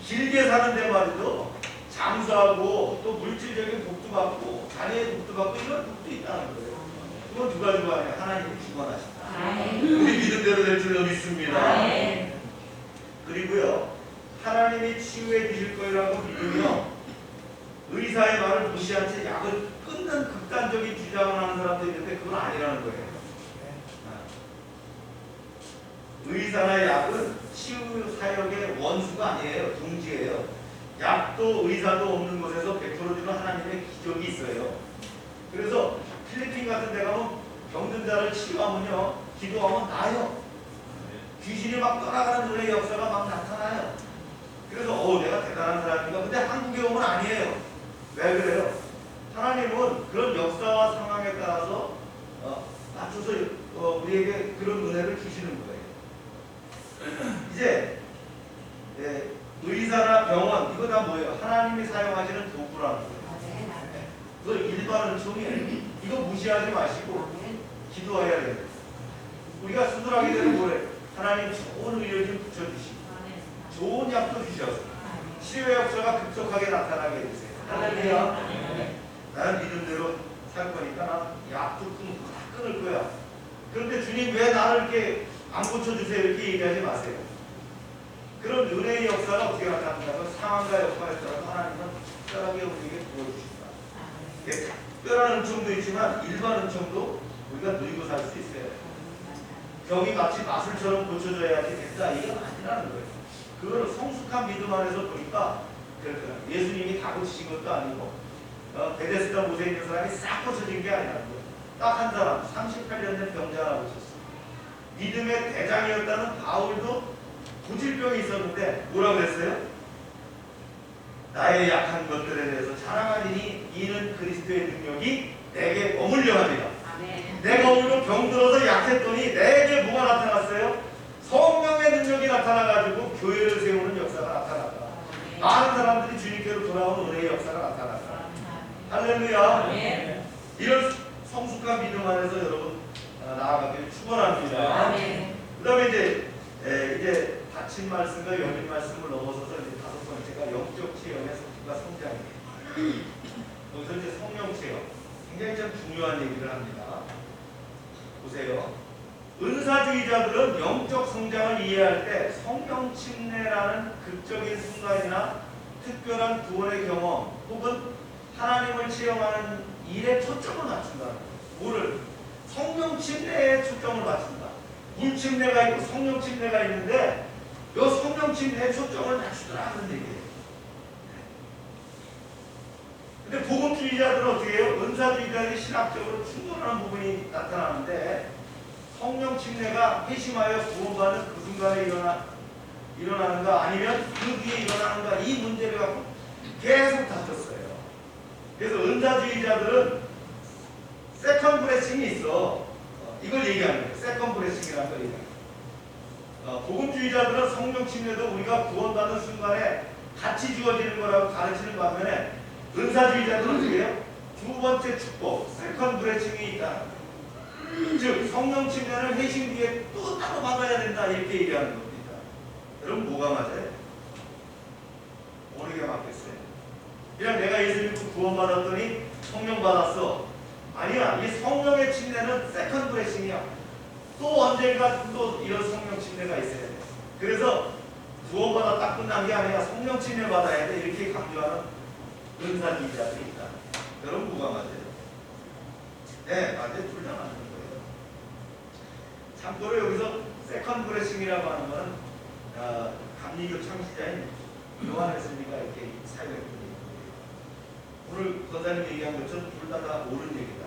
길게 사는데 말이죠. 장수하고 또 물질적인 복도 받고 자녀의 복도 받고 이런 복도 있다는 거예요. 그건 누가 좋아해요? 하나님이 주관하신다. 우리 믿음대로 될 줄로 믿습니다. 그리고요. 하나님이 치유해 주실 거라고 믿으며 의사의 말을 무시한 채 약을 끊는 끊는 극단적인 주장을 하는 사람도 있는데 그건 아니라는 거예요. 의사나 약은 치유 사역의 원수가 아니에요. 동지예요. 약도 의사도 없는 곳에서 베풀어주는 하나님의 기적이 있어요. 그래서 필리핀 같은 데 가면 병든 자를 치유하면요, 기도하면 나아요. 귀신이 막 떠나가는 은혜의 역사가 막 나타나요. 그래서 내가 대단한 사람인가? 근데 한국에 오면 아니에요. 왜 그래요? 하나님은 그런 역사와 상황에 따라서 맞춰서 우리에게 그런 은혜를 주시는 거예요. 이제 의사나 병원 이거 다 뭐예요? 하나님이 사용하시는 도구라는 거예요. 그거 일반 은총이에요. 이거 무시하지 마시고 기도해야 돼요. 우리가 수술하게 되면 뭐래? 하나님 좋은 의료진 붙여주시고 좋은 약도 주셔서 치유의 역사가 급속하게 나타나게 해주세요. 할렐루야. 나는 믿음대로 살 거니까 난 약도 다 끊을 거야. 그런데 주님 왜 나를 이렇게 안 고쳐주세요? 이렇게 얘기하지 마세요. 그런 은혜의 역사가 어떻게 나타나냐면 상황과 역할에 따라서 하나님은 특별하게 우리에게 보여주십니다. 특별한 은총도 있지만 일반 은총도 우리가 누리고 살 수 있어요. 병이 마치 마술처럼 고쳐져야지 됐다 이건 아니라는 거예요. 그거는 성숙한 믿음 안에서 보니까 그렇더라. 예수님이 다 고치신 것도 아니고 베데스다 못에 있는 사람이 싹 고쳐진 게 아니라는 거예요. 딱 한 사람 38년 된 병자 하나 고쳤어요. 믿음의 대장이었다는 바울도 고질병이 있었는데 뭐라고 했어요? 나의 약한 것들에 대해서 자랑하리니 이는 그리스도의 능력이 내게 머물려 합니다. 내가 오늘 병들어서 약했더니 내게 뭐가 나타났어요? 성령의 능력이 나타나가지고 교회를 세우는 역사가 나타났다. 많은 사람들이 주님께로 돌아오는 은혜의 역사가 나타났다. 할렐루야. 이런 성숙한 믿음 안에서 여러분 나아가길 축원합니다. 그 다음에 이제 닫힌 말씀과 열린 말씀을 넘어서서 이제 다섯 번째가 영적 체험의 성과 성장입니다. 여기서 이제 성령 체험 굉장히 참 중요한 얘기를 합니다. 보세요. 은사주의자들은 영적 성장을 이해할 때 성령 침례라는 극적인 순간이나 특별한 구원의 경험 혹은 하나님을 체험하는 일에 초점을 맞춘다. 뭐를? 성령 침례에 초점을 맞춘다. 물 침례가 있고 성령 침례가 있는데 이 성령 침례에 초점을 맞추더라 하는 얘기예요. 근데 복음주의자들은 어떻게 해요? 은사주의자들이 신학적으로 충돌하는 부분이 나타나는데 성령 침례가 회심하여 구원받는 그 순간에 일어나는가 아니면 그 뒤에 일어나는가 이 문제를 갖고 계속 다퉜어요. 그래서 은사주의자들은 세컨 브레싱이 있어. 이걸 얘기하는 거예요. 세컨 브레싱이라는 걸 얘기하는 거예요. 복음주의자들은 성령 침례도 우리가 구원받는 순간에 같이 주어지는 거라고 가르치는 반면에 은사주의자들은 어떻게 해요? 두 번째 축복, 세컨 브레싱이 있다. 즉 성령 침례를 회심 뒤에 또 따로 받아야 된다 이렇게 얘기하는 겁니다. 여러분 뭐가 맞아요? 어느 게 맞겠어요? 그냥 내가 예수 믿고 구원받았더니 성령 받았어. 아니야. 이 성령의 침례는 세컨드 브레싱이야. 또 언젠가 또 이런 성령 침례가 있어야 돼. 그래서 구원받아 딱 끝난 게 아니라 성령 침례 받아야 돼. 이렇게 강조하는 은사주의자들이 있다. 여러분 뭐가 맞아요? 네, 맞아요. 둘 다 맞는 거예요. 참고로 여기서 세컨드 브레싱이라고 하는 거는 감리교 창시자인 요한 웨슬리가 이렇게 사용했던 얘기예요. 오늘 권사님 얘기한 것처럼 둘 다 옳은 얘기다.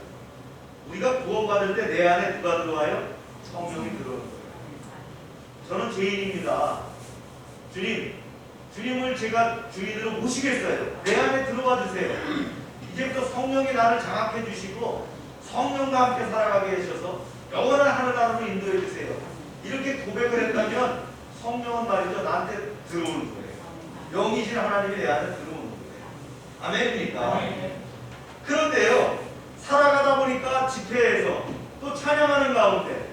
우리가 구원받을 때 내 안에 누가 들어와요? 성령이 들어오는 거예요. 저는 죄인입니다. 주님을 제가 주인으로 모시겠어요. 내 안에 들어와 주세요. 이제부터 성령이 나를 장악해 주시고 성령과 함께 살아가게 해주셔서 영원한 하늘나라로 인도해 주세요. 이렇게 고백을 했다면 성령은 말이죠. 나한테 들어오는 거예요. 영이신 하나님이 내 안에 들어오는 거예요. 아멘입니까? 그런데요. 살아가다 보니까 집회에서 또 찬양하는 가운데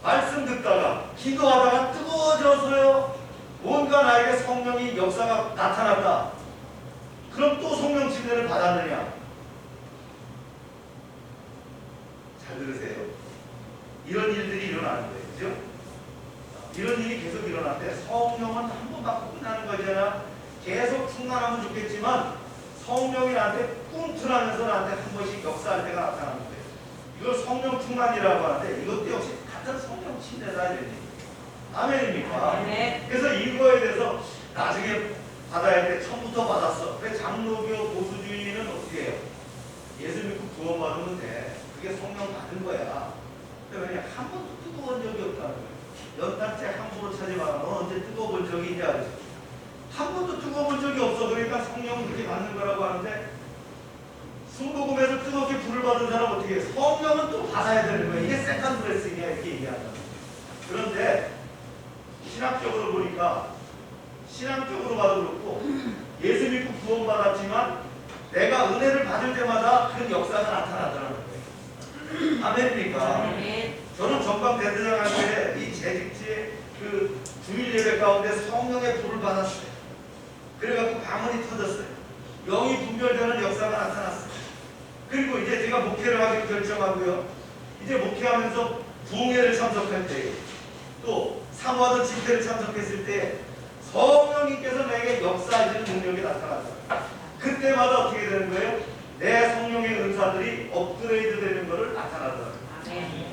말씀 듣다가 기도하다가 뜨거워져서요. 뭔가 나에게 성령이 역사가 나타났다. 그럼 또 성령 침례를 받았느냐? 잘 들으세요. 이런 일들이 일어나는 거예요. 그죠? 이런 일이 계속 일어나는데 성령은 한 번 받고 끝나는 거잖아. 계속 충만하면 좋겠지만 성령이 나한테 꿈틀하면서 나한테 한 번씩 역사할 때가 나타나는 거예요. 이걸 성령 충만이라고 하는데 이것도 역시 같은 성령 침례다 이런 얘기. 아멘입니까? 네. 그래서 이거에 대해서 나중에 받아야 돼. 처음부터 받았어. 그래 장로교 보수주의는 어떻게 해요? 예수 믿고 구원받으면 돼. 그게 성령 받은 거야. 그러니 한 번도 뜨거운 적이 없다는 거예요. 연탄재 함부로 차지 마라. 너 언제 뜨거운 적이 있냐? 한 번도 뜨거운 적이 없어. 그러니까 성령은 그렇게 받는 거라고 하는데 순복음에서 뜨겁게 불을 받은 사람 어떻게 해? 성령은 또 받아야 되는 거야. 이게 세컨드 블레싱이야 이렇게 얘기한다. 그런데 신학적으로 보니까 신앙적으로 봐도 그렇고 예수 믿고 구원받았지만 내가 은혜를 받을 때마다 그 역사가 나타나더라는 거예요. 아멘입니까? 저는 전방 대대장 할 때 이 재직지의 그 주일 예배 가운데 성령의 불을 받았어요. 그래갖고 방언이 터졌어요. 영이 분별되는 역사가 나타났어요. 그리고 이제 제가 목회를 하기로 결정하고요. 이제 목회하면서 부흥회를 참석할 때 또 사모하던 집회를 참석했을 때 성령님께서 내게 역사하시는 능력이 나타났어요. 그때마다 어떻게 되는 거예요? 내 성령의 은사들이 업그레이드 되는 것을 나타나더라고요.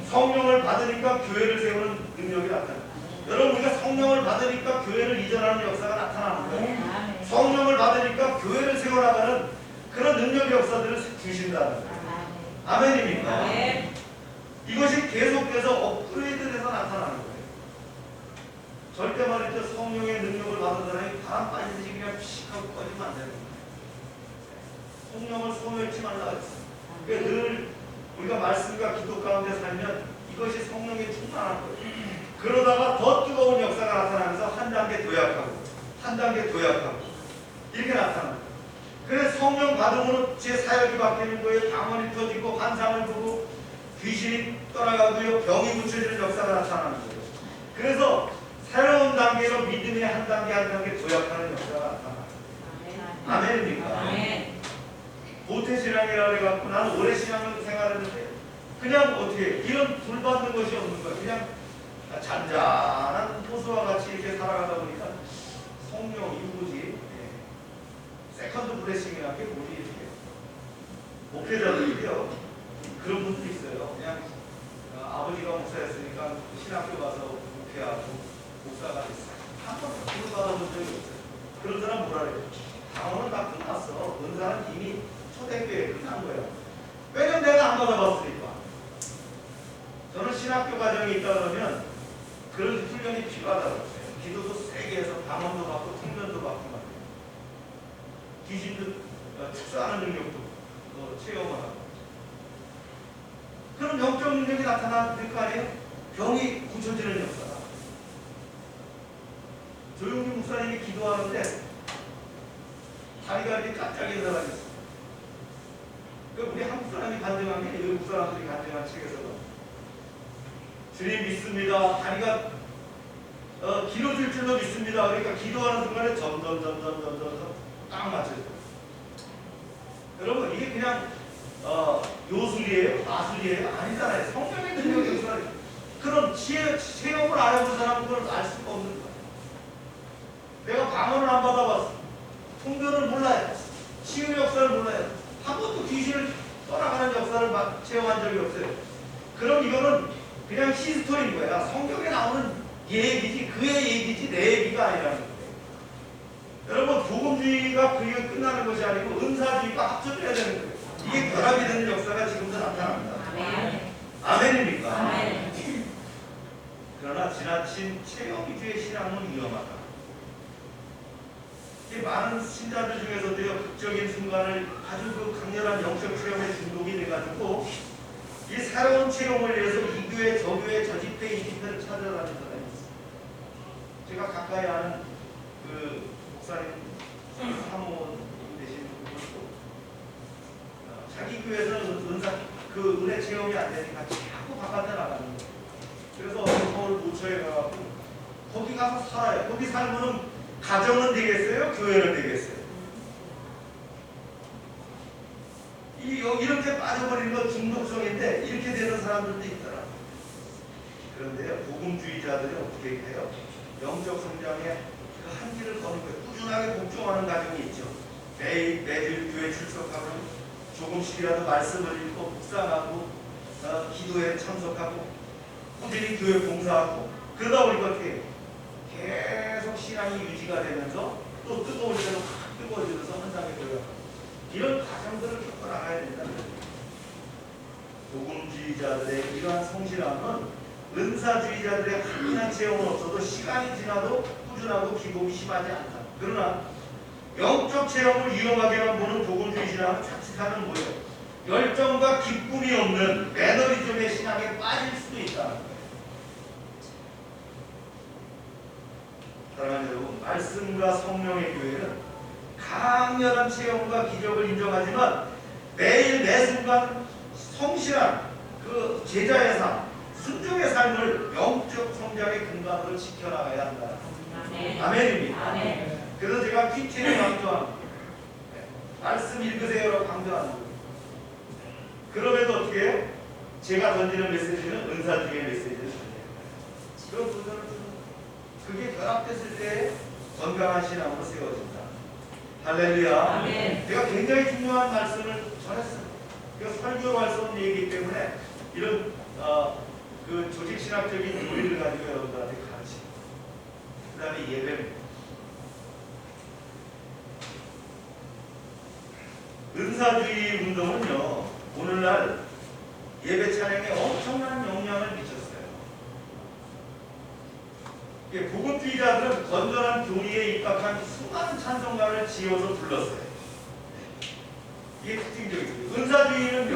성령을 받으니까 교회를 세우는 능력이 나타나요. 여러분 우리가 성령을 받으니까 교회를 이전하는 역사가 나타나는 거예요. 성령을 받으니까 교회를 세워나가는 그런 능력 역사들을 주신다는 거예요. 아멘입니까? 이것이 계속돼서 업그레이드돼서 나타나는 거예요. 절대 말이죠. 성령의 능력을 받은 사람이 바람 빠지듯이 그냥 픽 하고 꺼지면 안 되는 거예요. 성령을 소멸치 말라 그랬어요. 그러니까 늘 우리가 말씀과 기도 가운데 살면 이것이 성령의 충만한 거예요. 그러다가 더 뜨거운 역사가 나타나면서 한 단계 도약하고 한 단계 도약하고 이렇게 나타납니다. 그래서 성령 받으면 제 사역이 바뀌는 거예요. 방언이 터지고 환상을 보고 귀신이 떠나가고요. 병이 고쳐지는 역사가 나타나는 거예요. 그래서 새로운 단계로 믿음의 한 단계 한 단계 도약하는 역사가 나타나요. 아멘입니까? 모태신앙이라고 해갖고 나는 오래 신앙을 생활했는데 그냥 어떻게 이런 불 받는 것이 없는 거야. 그냥 잔잔한 호수와 같이 이렇게 살아가다 보니까 성령 이구지 세컨드 블레싱이라는 게 뭐지 이렇게 목회자들이요 그런 분들이 있어요. 그냥 아버지가 목사였으니까 신학교 가서 목회하고 목사가 있어요. 한 번도 불 받아본 적이 없어요. 그런 사람 뭐라 그래요? 당원은 다 끝났어. 은사는 이미 초대교회에 끝난 거예요. 왜냐면 내가 안 받아봤으니까. 저는 신학교 과정이 있다 그러면 그런 훈련이 필요하다고 했어요. 기도도 세게 해서 방언도 받고 통변도 받고 말이에요. 귀신도 축사하는 능력도 체험을 하고. 그럼 영적 능력이 나타날 거 아니에요? 병이 고쳐지는 역사다. 조용기 목사님이 기도하는데 다리가 이렇게 깜짝이 일어나겠어요. 그러니까 우리 한국 사람이 간증한 게 외국 사람들이 간증한 책에서도 주님 믿습니다. 다리가 길어질 줄로 믿습니다. 그러니까 기도하는 순간에 점점 딱 맞춰져요. 여러분 이게 그냥 요술이에요? 마술이에요? 아니잖아요. 성령의 능력이 역사를 그런 체험을 안 해본 사람은 그걸 알 수가 없는 거예요. 내가 방언을 안 받아봤어. 통변을 몰라요. 치유 역사를 몰라요. 한 번도 귀신을 떠나가는 역사를 체험한 적이 없어요. 그럼 이거는 그냥 히스토리인 거야. 성경에 나오는 얘기지 그의 얘기지 내 얘기가 아니라는 거예요. 여러분 복음주의가 그게 끝나는 것이 아니고 은사주의가 합쳐져야 되는 거예요. 이게 결합이 되는 역사가 지금도 나타납니다. 아멘입니까? 아멘. 그러나 지나친 체험 위주의 신앙은 위험하다. 이 많은 신자들 중에서도요 극적인 순간을 아주 그 강렬한 영적 체험에 중독이 돼가지고 이 새로운 체험을 위해서 이 교회 저 교회 저 집회 이 집회를 찾아다니는 사람이 있어요. 제가 가까이 아는 그 목사님 사모님 되신 분도 자기 교회에서는 은사 그 은혜 체험이 안 되니까 자꾸 바깥에 나가는 거예요. 그래서 서울 모처에 가고 거기 가서 살아요. 거기 살면은 가정은 되겠어요? 교회는 되겠어요? 이렇게 빠져버리는 건 중독성인데 이렇게 되는 사람들도 있더라. 그런데요, 복음주의자들이 어떻게 해요? 영적 성장에 그 한길을 거는 거예요. 꾸준하게 복종하는 가정이 있죠. 매일 교회 출석하고 조금씩이라도 말씀을 읽고 묵상하고 기도에 참석하고 꾸준히 교회 봉사하고 그러다 보니까 어떻게 계속 신앙이 유지가 되면서 또 뜨거울 때는 확 뜨거워지면서 헌장에 들어가고 이런 과정들을 겪어 나가야 된다는 거예요. 복음주의자들의 이러한 성실함은 은사주의자들의 확실한 체험은 없어도 시간이 지나도 꾸준하고 기복이 심하지 않다. 그러나 영적 체험을 위험하게만 보는 복음주의 신앙은 자칫하면 뭐예요? 열정과 기쁨이 없는 매너리즘의 신앙에 빠질 수도 있다는 거예요. 사랑하는 여러분, 말씀과 성령의 교회는 강렬한 체험과 기적을 인정하지만 매일 매순간 성실한 그 제자의 삶, 순종의 삶을 영적 성장의 근간으로 지켜나가야 한다. 아멘입니다. 아멘. 그래서 제가 PT를 강조합니다. 말씀 읽으세요라고 강조하는 거예요. 그럼에도 어떻게 해요? 제가 던지는 메시지는 은사주의 메시지를 던져요. 그런 분들은 그게 결합됐을 때 건강한 신앙으로 세워진다. 할렐루야. 아멘. 제가 굉장히 중요한 말씀을 전했어요. 설교 말씀이기 때문에 이런 그 조직신학적인 논리를 가지고 여러분들한테 가르치고 그 다음에 예배입니다. 은사주의 운동은요 오늘날 예배 찬양에 엄청난 영향을 미쳤어요. 복음주의자들은 건전한 교리에 입각한 수많은 찬송가를 지어서 불렀어요. 이게 특징적이죠. 은사주의는요,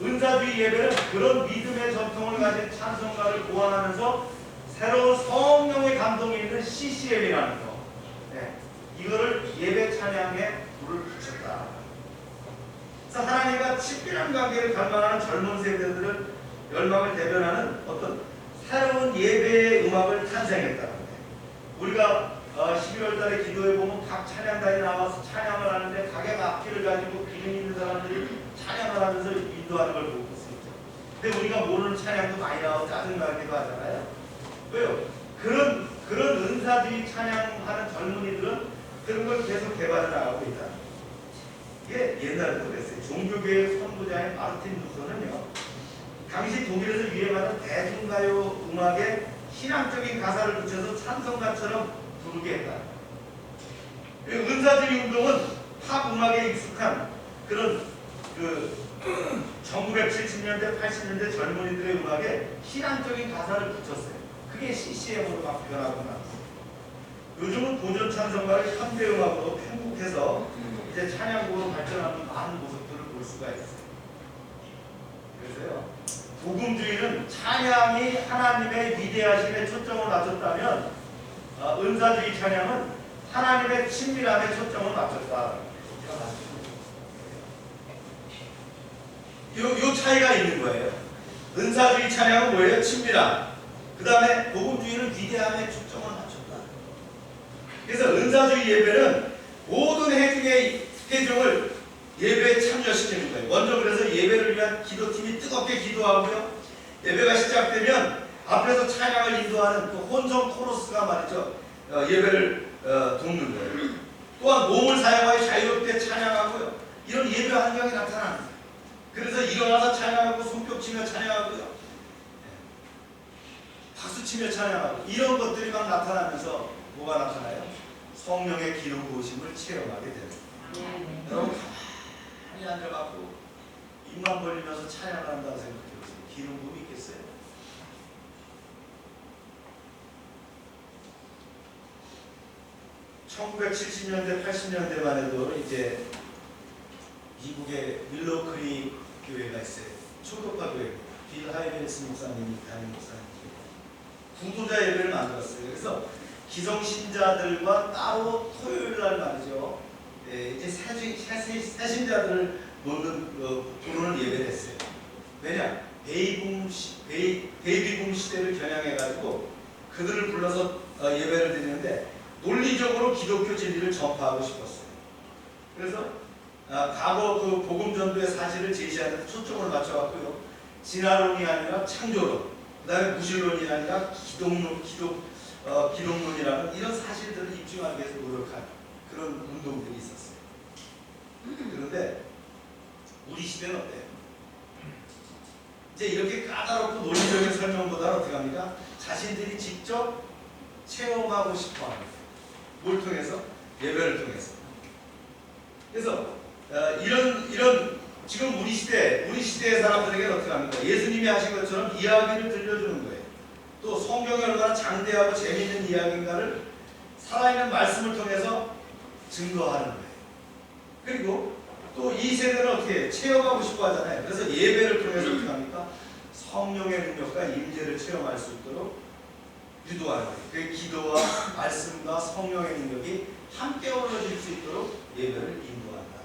은사주의 예배는 그런 믿음의 전통을 가진 찬송가를 보완하면서 새로운 성령의 감동이 있는 CCM이라는 거, 이거를 예배 찬양에 불을 붙였다. 그래서 하나님과 친밀한 관계를 갈망하는 젊은 세대들을 열망을 대변하는 어떤 새로운 예배의 음악을 탄생했다는 거예요. 우리가 11월 달에 기도해 보면 각 찬양단이 나와서 찬양을 하는데 각의 악기를 가지고 기능 있는 사람들이 찬양을 하면서 인도하는 걸 보고 있습니다. 근데 우리가 모르는 찬양도 많이 나오고 짜증나기도 하잖아요. 왜요? 그런 은사주의 찬양하는 젊은이들은 그런 걸 계속 개발해 나가고 있다. 이게 옛날에도 그랬어요. 종교계의 선구자인 마르틴 루터는요, 당시 독일에서 유행하는 대중가요 음악에 신앙적인 가사를 붙여서 찬송가처럼 부르게 했다. 은사주의 운동은 팝 음악에 익숙한 그런 1970년대, 80년대 젊은이들의 음악에 신앙적인 가사를 붙였어요. 그게 CCM으로 막 변하고 나왔어요. 요즘은 고전 찬송가를 현대 음악으로 편곡해서 이제 찬양곡으로 발전하는 많은 모습들을 볼 수가 있어요. 그래서요, 복음주의는 찬양이 하나님의 위대하심에 초점을 맞췄다면 은사주의 찬양은 하나님의 친밀함에 초점을 맞췄다. 요 차이가 있는 거예요. 은사주의 찬양은 뭐예요? 친밀함. 그 다음에 복음주의는 위대함에 초점을 맞췄다. 그래서 은사주의 예배는 모든 회중을 예배에 참여시키는 거예요. 먼저 그래서 예배를 위한 기도팀이 뜨겁게 기도하고요. 예배가 시작되면 앞에서 찬양을 인도하는 그 혼성 코러스가 말이죠. 예배를 돕는 거예요. 또한 몸을 사용하여 자유롭게 찬양하고요. 이런 예배 환경이 나타나는 거예요. 그래서 일어나서 찬양하고 손뼉치며 찬양하고요. 박수치며 찬양하고 이런 것들이 막 나타나면서 뭐가 나타나요? 성령의 기름 부으심을 체험하게 됩니다. 여러분 가만히 앉아갖고 입만 벌리면서 찬양을 한다고 생각해보세요. 기름 부음이 있겠어요? (1970년대) 80년대만 해도 이제 미국의 밀러크리 교회가 있어요. 초급파 교회. 빌 하이벤스 목사님이 담임 목사님. 구도자 예배를 만들었어요. 그래서 기성신자들과 따로 토요일 날 말이죠. 이제 새신자들을 부르는 예배를 했어요. 왜냐? 베이비붐 시대를 겨냥해가지고 그들을 불러서 예배를 드리는데 논리적으로 기독교 진리를 전파하고 싶었어요. 그래서 과거 그 복음 전도의 사실을 제시하는 데 초점을 맞춰갖고요. 진화론이 아니라 창조론, 그 다음에 무신론이 아니라 기독론이라는 이런 사실들을 입증하기 위해서 노력한 그런 운동들이 있었어요. 이제 이렇게 까다롭고 논리적인 설명보다는 어떻게 합니까? 자신들이 직접 체험하고 싶어 합니다. 뭘 통해서? 예배를 통해서. 그래서 이런 지금 우리 시대의 사람들에게는 어떻게 합니까? 예수님이 하신 것처럼 이야기를 들려주는 거예요. 또 성경이 얼마나 장대하고 재미있는 이야기인가를 살아있는 말씀을 통해서 증거하는 거예요. 그리고 또 이 세대는 어떻게 해요? 체험하고 싶어 하잖아요. 그래서 예배를 통해서 어떻게 합니까? 성령의 능력과 임재를 체험할 수 있도록 유도하는 거예요. 그 기도와 말씀과 성령의 능력이 함께 어우러질 수 있도록 예배를 인도한다.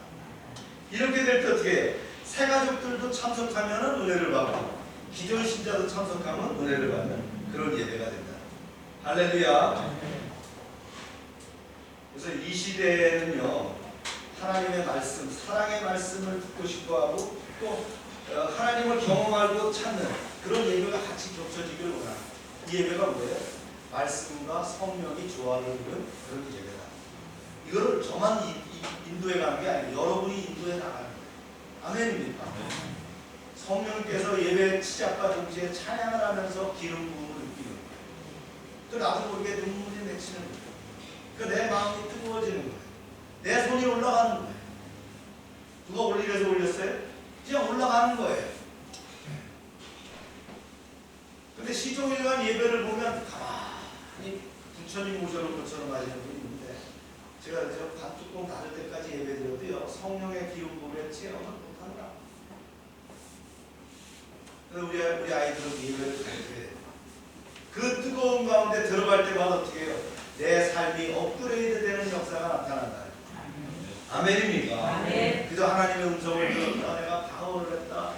이렇게 될 때 어떻게 해요? 새 가족들도 참석하면 은혜를 받고 기존 신자도 참석하면 은혜를 받는 그런 예배가 된다. 할렐루야. 그래서 이 시대에는요, 하나님의 말씀, 사랑의 말씀을 듣고 싶어하고 또 하나님을 경험하고 찾는 그런 예배가 같이 겹쳐지기를 원합니다. 이 예배가 뭐예요? 말씀과 성령이 조화를 이루는 그런 예배다. 이거를 저만 인도해 가는 게 아니고 여러분이 인도해 나가는 거예요. 아멘입니까? 성령께서 예배 시작과 동시에 찬양을 하면서 기름 부음을 느끼는 거예요. 또 나도 모르게 눈물이 맺히는 거예요. 내 마음이 뜨거워지는 거예요. 내 손이 올라가는 거예요. 누가 올리래서 올렸어요? 그냥 올라가는 거예요. 근데 시종일관 예배를 보면 가만히 부처님 모셔놓은 것처럼 하시는 분이 있는데 제가 저 반뚜껑 닫을 때까지 예배 드려도요, 성령의 기름 부음에 체험을 못하더라. 그래서 우리 아이들은 예배를 가르쳐야 돼요. 그 뜨거운 가운데 들어갈 때마다 어떻게 해요? 내 삶이 업그레이드 되는 역사가 나타난다. 아멘입니까? 아멘. 그저 하나님의 음성을 들었다, 내가 방언을 했다,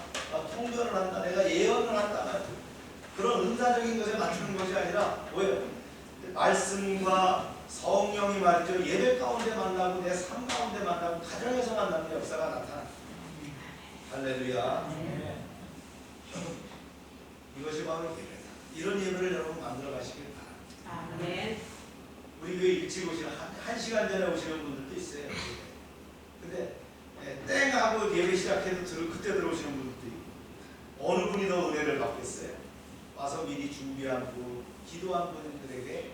통변을 한다, 내가 예언을 한다, 그런 은사적인 것에 맞추는 것이 아니라 뭐예요? 말씀과 성령이 말이죠, 예배 가운데 만나고 내 삶 가운데 만나고 가정에서 만나는 역사가 나타난다. 할렐루야. 이것이 바로 예배다. 이런 예배를 여러분 만들어 가시길 바랍니다. 아멘. 우리 교회 일찍 오시는 한 시간 전에 오시는 분들도 있어요. 근데 땡 하고 예배 시작해도 그때 들어오시는 분들도 있고, 어느 분이 더 은혜를 받겠어요? 와서 미리 준비한 분, 기도한 분들에게,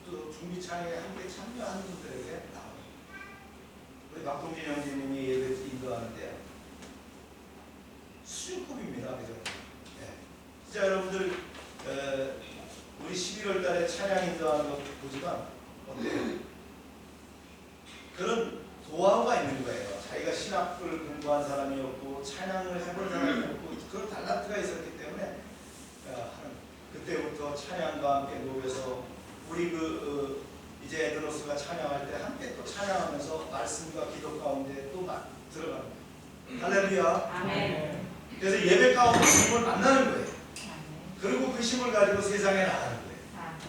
또 준비 찬양에 함께 참여하는 분들에게 나옵니다. 우리 박동진 형제님이 예배 인도하는데요, 수준급입니다. 그죠? 진짜 여러분들 우리 11월 달에 찬양 인도하는 거 보지만 어때요? 그런 노하우가 있는 거예요. 자기가 신학을 공부한 사람이었고 찬양을 해본 사람이었고 그런 달란트가 있었기 때문에 그때부터 찬양과 함께 녹여서 우리 이제 에드로스가 찬양할 때 함께 또 찬양하면서 말씀과 기도 가운데 또 들어가는 거예요. 할렐루야. 아멘. 그래서 예배 가운데 힘을 만나는 거예요. 그리고 그 힘을 가지고 세상에 나가는 거예요.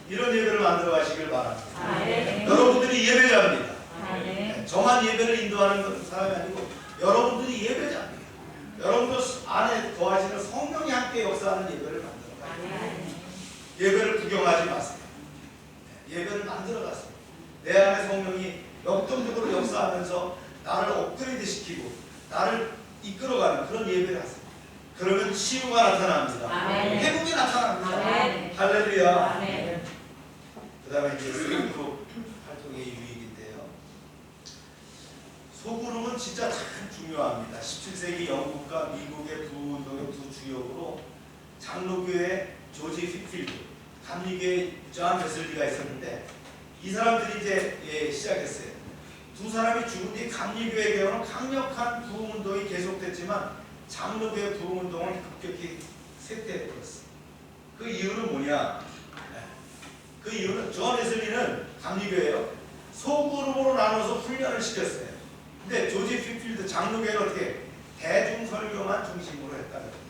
이런 예배를 만들어 가시길 바랍니다. 아멘. 여러분들이 예배자입니다. 아멘. 저만 예배를 인도하는 사람이 아니고 여러분들이 예배자입니다. 여러분들 안에 거하시는 성령이 함께 역사하는 예배를 만들어 가세요. 예배를 구경하지 마세요. 예배를 만들어 가세요. 내 안에 성령이 역동적으로 역사하면서 나를 업그레이드 시키고 나를 이끌어가는 그런 예배를 하세요. 그러면 치유가 나타납니다. 아멘. 회복이 나타납니다. 아멘. 할렐루야. 아멘. 그 다음에 이제 소그룹 활동의 유익인데요. 소그룹은 진짜 참 중요합니다. 17세기 영국과 미국의 부운동의 두 주역으로 장로교회 조지 휘필드, 감리교회 존 웨슬리가 있었는데 이 사람들이 이제 시작했어요. 두 사람이 죽은 뒤 감리교회 개헌은 강력한 부흥운동이 계속됐지만 장로교회 부흥운동은 급격히 쇠퇴해버렸어요. 그 이유는 뭐냐? 그 이유는 존 웨슬리는 감리교회요, 소그룹으로 나눠서 훈련을 시켰어요. 근데 조지 휘필드 장로교회는 어떻게 대중설교만 중심으로 했다는 거예요.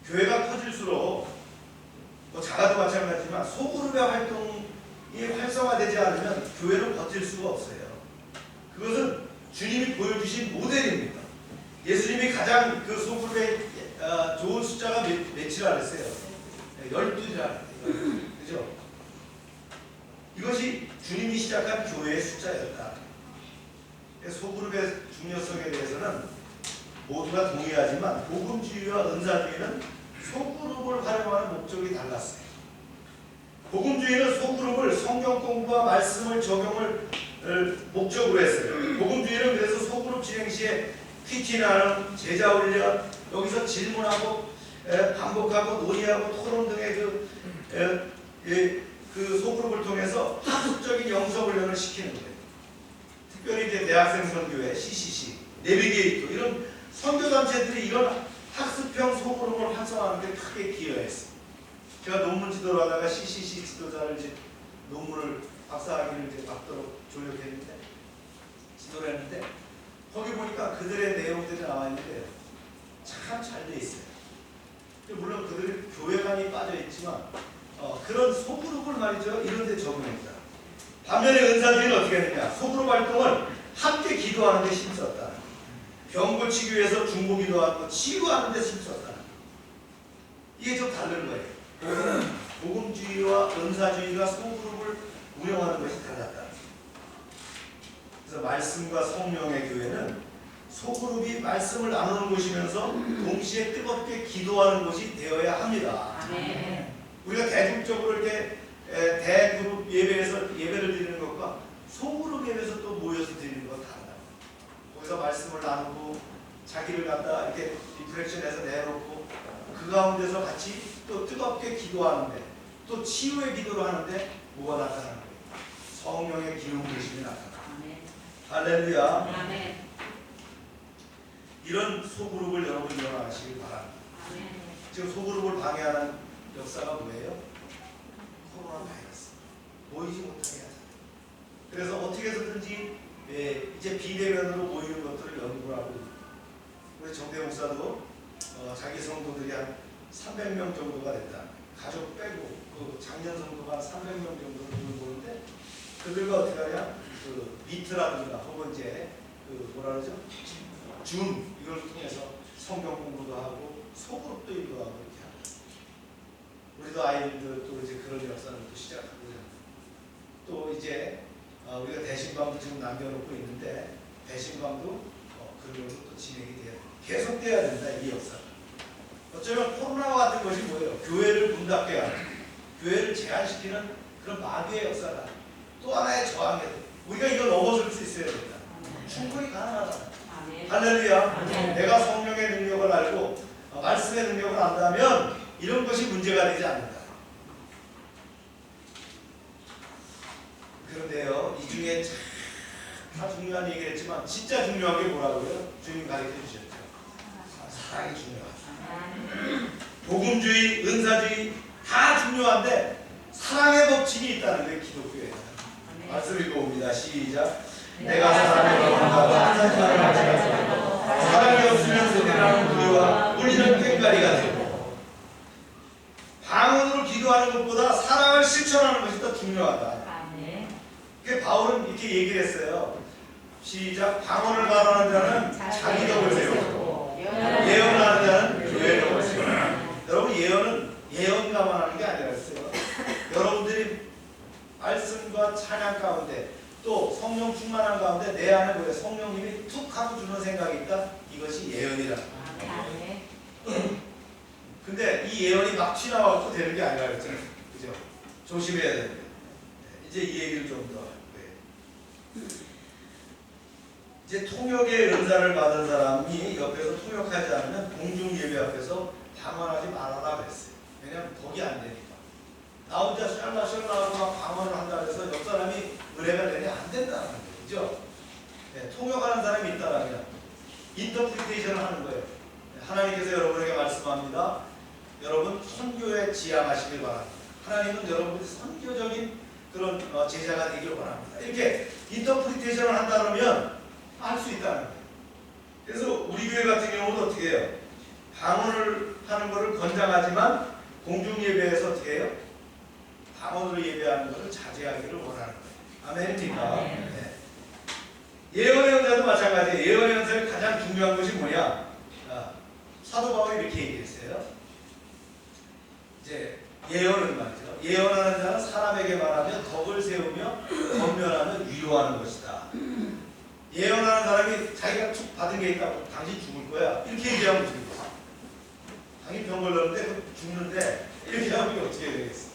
교회가 커질수록 뭐 자가도 마찬가지지만 소그룹의 활동이 활성화되지 않으면 교회는 버틸 수가 없어요. 그것은 주님이 보여주신 모델입니다. 예수님이 가장 그 소그룹의 좋은 숫자가 몇이라 그랬어요? 12라 그랬어요. 그죠? 이것이 주님이 시작한 교회의 숫자였다. 소그룹의 중요성에 대해서는 모두가 동의하지만 복음주의와 은사주의는 소그룹을 활용하는 목적이 달랐어요. 복음주의는 소그룹을 성경 공부와 말씀을 적용을 목적으로 했어요. 복음주의는 그래서 소그룹 진행 시에 퀴티나는 제자 훈련, 여기서 질문하고 반복하고 논의하고 토론 등의 그 소그룹을 통해서 학습적인 영성 훈련을 시키는 거예요. 특별히 이제 대학생 선교회, CCC, 내비게이터 이런 선교단체들이 이런 학습형 소그룹을 활성화하는 데 크게 기여했어요. 제가 논문 지도를 하다가 CCC 지도자를 이제 논문을 박사학위를 이제 받도록 조력했는데 지도를 했는데 거기 보니까 그들의 내용들이 나와 있는데 참 잘 돼 있어요. 물론 그들이 교회관이 빠져 있지만 그런 소그룹을 말이죠 이런 데 적용했다. 반면에 은사주의는 어떻게 했느냐? 소그룹 활동을 함께 기도하는 데 힘썼다. 병 고치기 위해서 중보기도하고 치유하는 데 힘썼다. 이게 좀 다른 거예요. 복음주의와 은사주의가 소그룹을 운영하는 것이 달랐다. 그래서 말씀과 성령의 교회는 소그룹이 말씀을 나누는 곳이면서 동시에 뜨겁게 기도하는 곳이 되어야 합니다. 우리가 대중적으로 이렇게 대그룹 예배에서 예배를 드리는 것과 소그룹 예배에서 또 모여서 드리는 건 다르다. 거기서 말씀을 나누고 자기를 갖다 이렇게 리프렉션해서 내놓고 그 가운데서 같이 또 뜨겁게 기도하는데 또 치유의 기도를 하는데 뭐가 나타나는 거예요? 성령의 기름 부으심이 나타나요. 할렐루야. 이런 소그룹을 여러분 일어나시길 바랍니다. 지금 소그룹을 방해하는 역사가 뭐예요? 코로나 바이러스. 모이지 못하게 하자. 그래서 어떻게 해서든지 이제 비대면으로 모이는 것들을 연구를 하고 있습니다. 우리 정대 목사도 자기 성도들이 한 300명 정도가 됐다. 가족 빼고 그 작년 성도가 한 300명 정도를 보는데 그들과 어떻게 하냐? 그 미트라든가 혹은 이제 그 뭐라 그러죠? 줌 이걸 통해서 성경 공부도 하고 소그룹도 인도하고 이렇게 합니다. 우리도 아이들 또 이제 그런 역사를 또 시작하고 또 이제 우리가 대신방도 지금 남겨놓고 있는데 대신방도 그런 걸로 또 진행이 돼야 돼. 계속돼야 된다 이 역사가. 어쩌면 코로나와 같은 것이 뭐예요? 교회를 문 닫게 하는, 교회를 제한시키는 그런 마귀의 역사가 또 하나의 저항이 돼. 우리가 이걸 넘어설 수 있어야 된다. 충분히 가능하다. 할렐루야. 내가 성령의 능력을 알고 말씀의 능력을 안다면 이런 것이 문제가 되지 않는다. 그런데요, 이 중에 다 중요한 얘기했지만 진짜 중요한 게 뭐라고요? 주님 가르쳐 주셨죠. 사랑이 중요하다. 복음주의, 은사주의 다 중요한데 사랑의 법칙이 있다는 게 기독교예요. 말씀 읽어봅니다. 시작. 내가 사랑을 원하고 사랑이 없으면 세대라는 우리와 우리는 꽹과리가 되고 방언으로 기도하는 것보다 사랑을 실천하는 것이 더 중요하다. 그 바울은 이렇게 얘기를 했어요. 시작. 방언을 말하는 자는 자기 덕을 세우고 예언하는 자는 교회의 덕을 세우고. 여러분 예언은 예언가만 하는 게 아니라 했어요. 여러분들이 말씀과 찬양 가운데 또 성령 충만한 가운데 내 안에 뭐예요? 성령님이 툭 하고 주는 생각이 있다. 이것이 예언이라. 근데 이 예언이 막 튀나와서 되는 게 아니라 그랬잖아요. 그죠? 조심해야 되는 거예요. 이제 이 얘기를 좀 더. 이제 통역의 은사를 받은 사람이 옆에서 통역하지 않으면 공중 예배 앞에서 방언하지 말아라 그랬어요. 왜냐하면 덕이 안 되니까. 나 혼자 샬라샬라 막 방언을 한다 그래서 옆 사람이 은혜가 되냐 안 된다는 거예요. 그죠? 네, 통역하는 사람이 있다라면 인터프리테이션을 하는 거예요. 하나님께서 여러분에게 말씀합니다. 여러분 선교에 지향하시길 바랍니다. 하나님은 여러분이 선교적인 그런 제자가 되길 원합니다. 이렇게 인터프리테이션을 한다 그러면 할 수 있다는 거예요. 그래서 우리 교회 같은 경우는 어떻게 해요? 방언을 하는 것을 권장하지만 공중 예배에서 어떻게 해요? 방언으로 예배하는 것을 자제하기를 원하는 거예요. 아멘입니까? 네. 예언의 연사도 마찬가지예요. 예언의 연사의 가장 중요한 것이 뭐냐? 사도 바울이 이렇게 얘기했어요. 이제 예언은 말이죠. 예언하는 자는 사람에게 말하며 덕을 세우며 권면하며 위로하는 것이다. 예언하는 사람이 자기가 툭 받은 게 있다고 당신 죽을 거야 이렇게 얘기하면 어떻게 돼? 당신 병 걸렸는데 죽는데 이렇게 하면 어떻게 되겠어?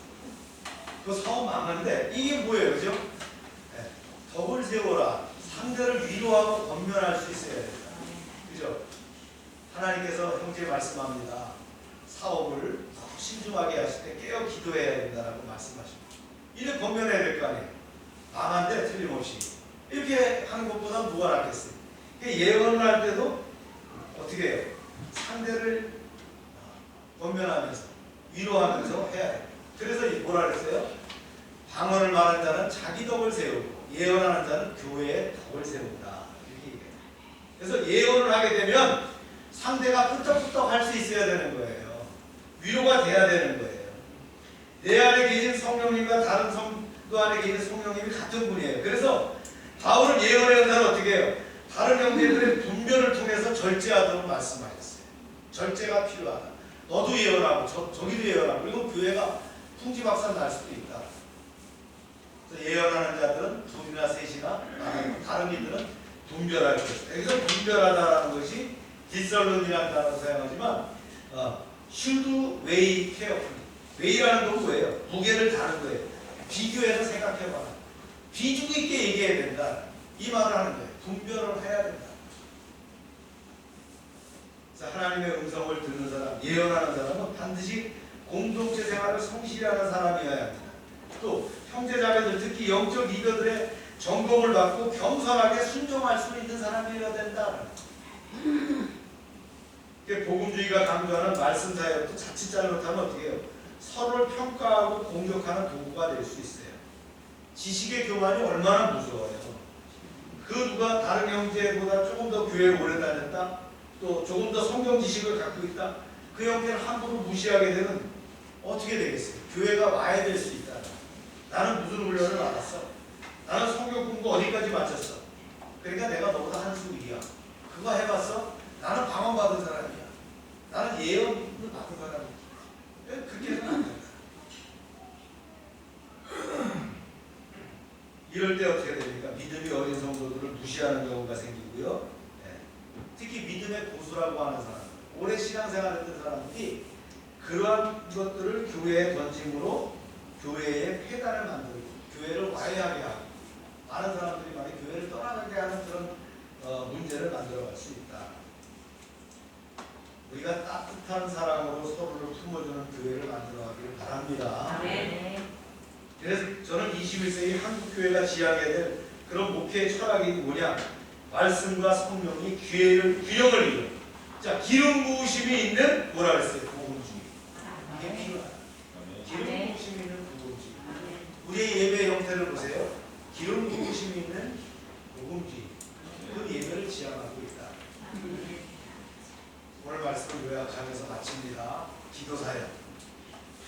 그 사업 망하는데 이게 뭐예요, 그죠? 네. 덕을 세워라. 상대를 위로하고 권면할 수 있어야 된다. 그죠? 하나님께서 형제 말씀합니다. 사업을 신중하게 하실 때 깨어 기도해야 된다라고 말씀하십니다. 이래 권면해야 될 거 아니에요. 망한데 틀림없이 이렇게 하는 것보다 누가 낫겠어요? 예언을 할 때도 어떻게 해요? 상대를 권면하면서 위로하면서 해야 해요. 그래서 뭐라 그랬어요? 방언을 말하는 자는 자기 덕을 세우고 예언하는 자는 교회의 덕을 세운다. 이렇게 얘기해요. 그래서 예언을 하게 되면 상대가 끄떡끄떡 할 수 있어야 되는 거예요. 위로가 돼야 되는 거예요. 내 안에 계신 성령님과 다른 성도 안에 계신 성령님이 같은 분이에요. 그래서 바울은 예언의 은사를 어떻게 해요? 다른 형제들의 분별을 통해서 절제하도록 말씀하셨어요. 절제가 필요하다. 너도 예언하고 저기도 예언하고 그리고 교회가 풍지박산 날 수도 있다. 그래서 예언하는 자들은 둘이나 셋이나 다른 이들은 분별할 것이다. 여기서 분별하다라는 것이 디설론이라는 단어를 사용하지만 should weigh carefully. weigh라는 건 뭐예요? 무게를 다는 거예요. 비교해서 생각해봐라. 비중 있게 얘기해야 된다. 이 말을 하는 거예요. 분별을 해야 된다. 그래서 하나님의 음성을 듣는 사람, 예언하는 사람은 반드시 공동체 생활을 성실히 하는 사람이어야 합니다. 또 형제자매들, 특히 영적 리더들의 점검을 받고 겸손하게 순종할 수 있는 사람이어야 된다. 복음주의가 강조하는 말씀 사역도 자칫 잘못하면 어떻게 해요? 서로를 평가하고 공격하는 도구가 될 수 있어요. 지식의 교만이 얼마나 무서워요. 그 누가 다른 형제보다 조금 더 교회에 오래 다녔다, 또 조금 더 성경 지식을 갖고 있다, 그 형제를 함부로 무시하게 되면 어떻게 되겠어요? 교회가 와야 될 수 있다. 나는 무슨 훈련을 받았어? 나는 성경 공부 어디까지 마쳤어? 그러니까 내가 너보다 한 수 위야. 그거 해봤어? 나는 방언 받은 사람이야. 나는 예언을 받은 사람이야. 그렇게 해서는 안 된다. 이럴 때 어떻게 됩니까? 믿음이 어린 성도들을 무시하는 경우가 생기고요. 특히 믿음의 고수라고 하는 사람, 오래 신앙생활했던 사람들이 그러한 것들을 교회에 던짐으로 교회의 폐단을 만들고 교회를 와해하게 하고 많은 사람들이 많이 교회를 떠나가게 하는 그런 문제를 만들어갈 수 있다. 우리가 따뜻한 사랑으로 서로를 품어주는 교회를 만들어가기를 바랍니다. 그래서 저는 21세기 한국교회가 지향해야 될 그런 목회의 철학이 뭐냐? 말씀과 성령이 균형을 이루는. 자, 기름 부으심이 있는 뭐라 그랬어요? 복음주의. 이게 필요하다. 기름 부으심이 있는 복음주의. 우리의 예배 형태를 보세요. 기름 부으심이 있는 복음주의. 그 예배를 지향하고 있다. 오늘 말씀을 요약하면서 마칩니다. 기도사역.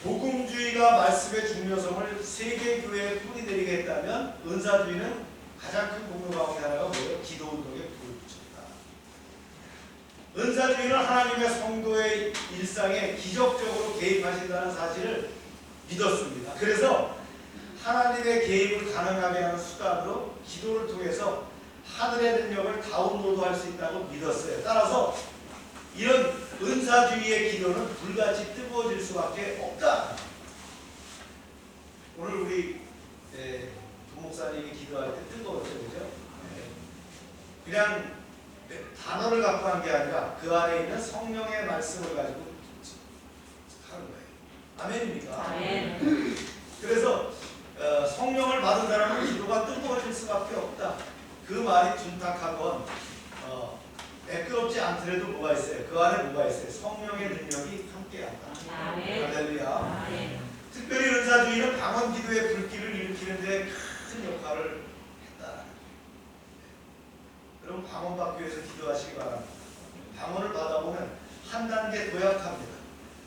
복음주의가 말씀의 중요성을 세계교회에 뿌리내리게 했다면 은사주의는 가장 큰 공로 가운데 하나가 뭐예요? 기도운동에 불을 붙였다. 은사주의는 하나님의 성도의 일상에 기적적으로 개입하신다는 사실을 믿었습니다. 그래서 하나님의 개입을 가능하게 하는 수단으로 기도를 통해서 하늘의 능력을 다운로드할 수 있다고 믿었어요. 따라서 이런 은사주의의 기도는 불같이 뜨거워질 수밖에 없다. 오늘 우리 부목사님이 기도할 때 뜨거웠죠, 그죠? 그냥 단어를 갖고 한 게 아니라 그 안에 있는 성령의 말씀을 가지고 하는 거예요. 아멘입니까? 아멘. 그래서 성령을 받은 사람은 기도가 뜨거워질 수밖에 없다. 그 말이 둔탁하건 매끄럽지 않더라도 뭐가 있어요? 그 안에 뭐가 있어요? 성령의 능력이 함께한다. 할렐루야. 특별히 은사주의는 방언 기도의 불길을 일으키는 데 큰 역할을 했다. 그럼 방언 받기 위해서 기도하시기 바랍니다. 방언을 받아보면 한 단계 도약합니다.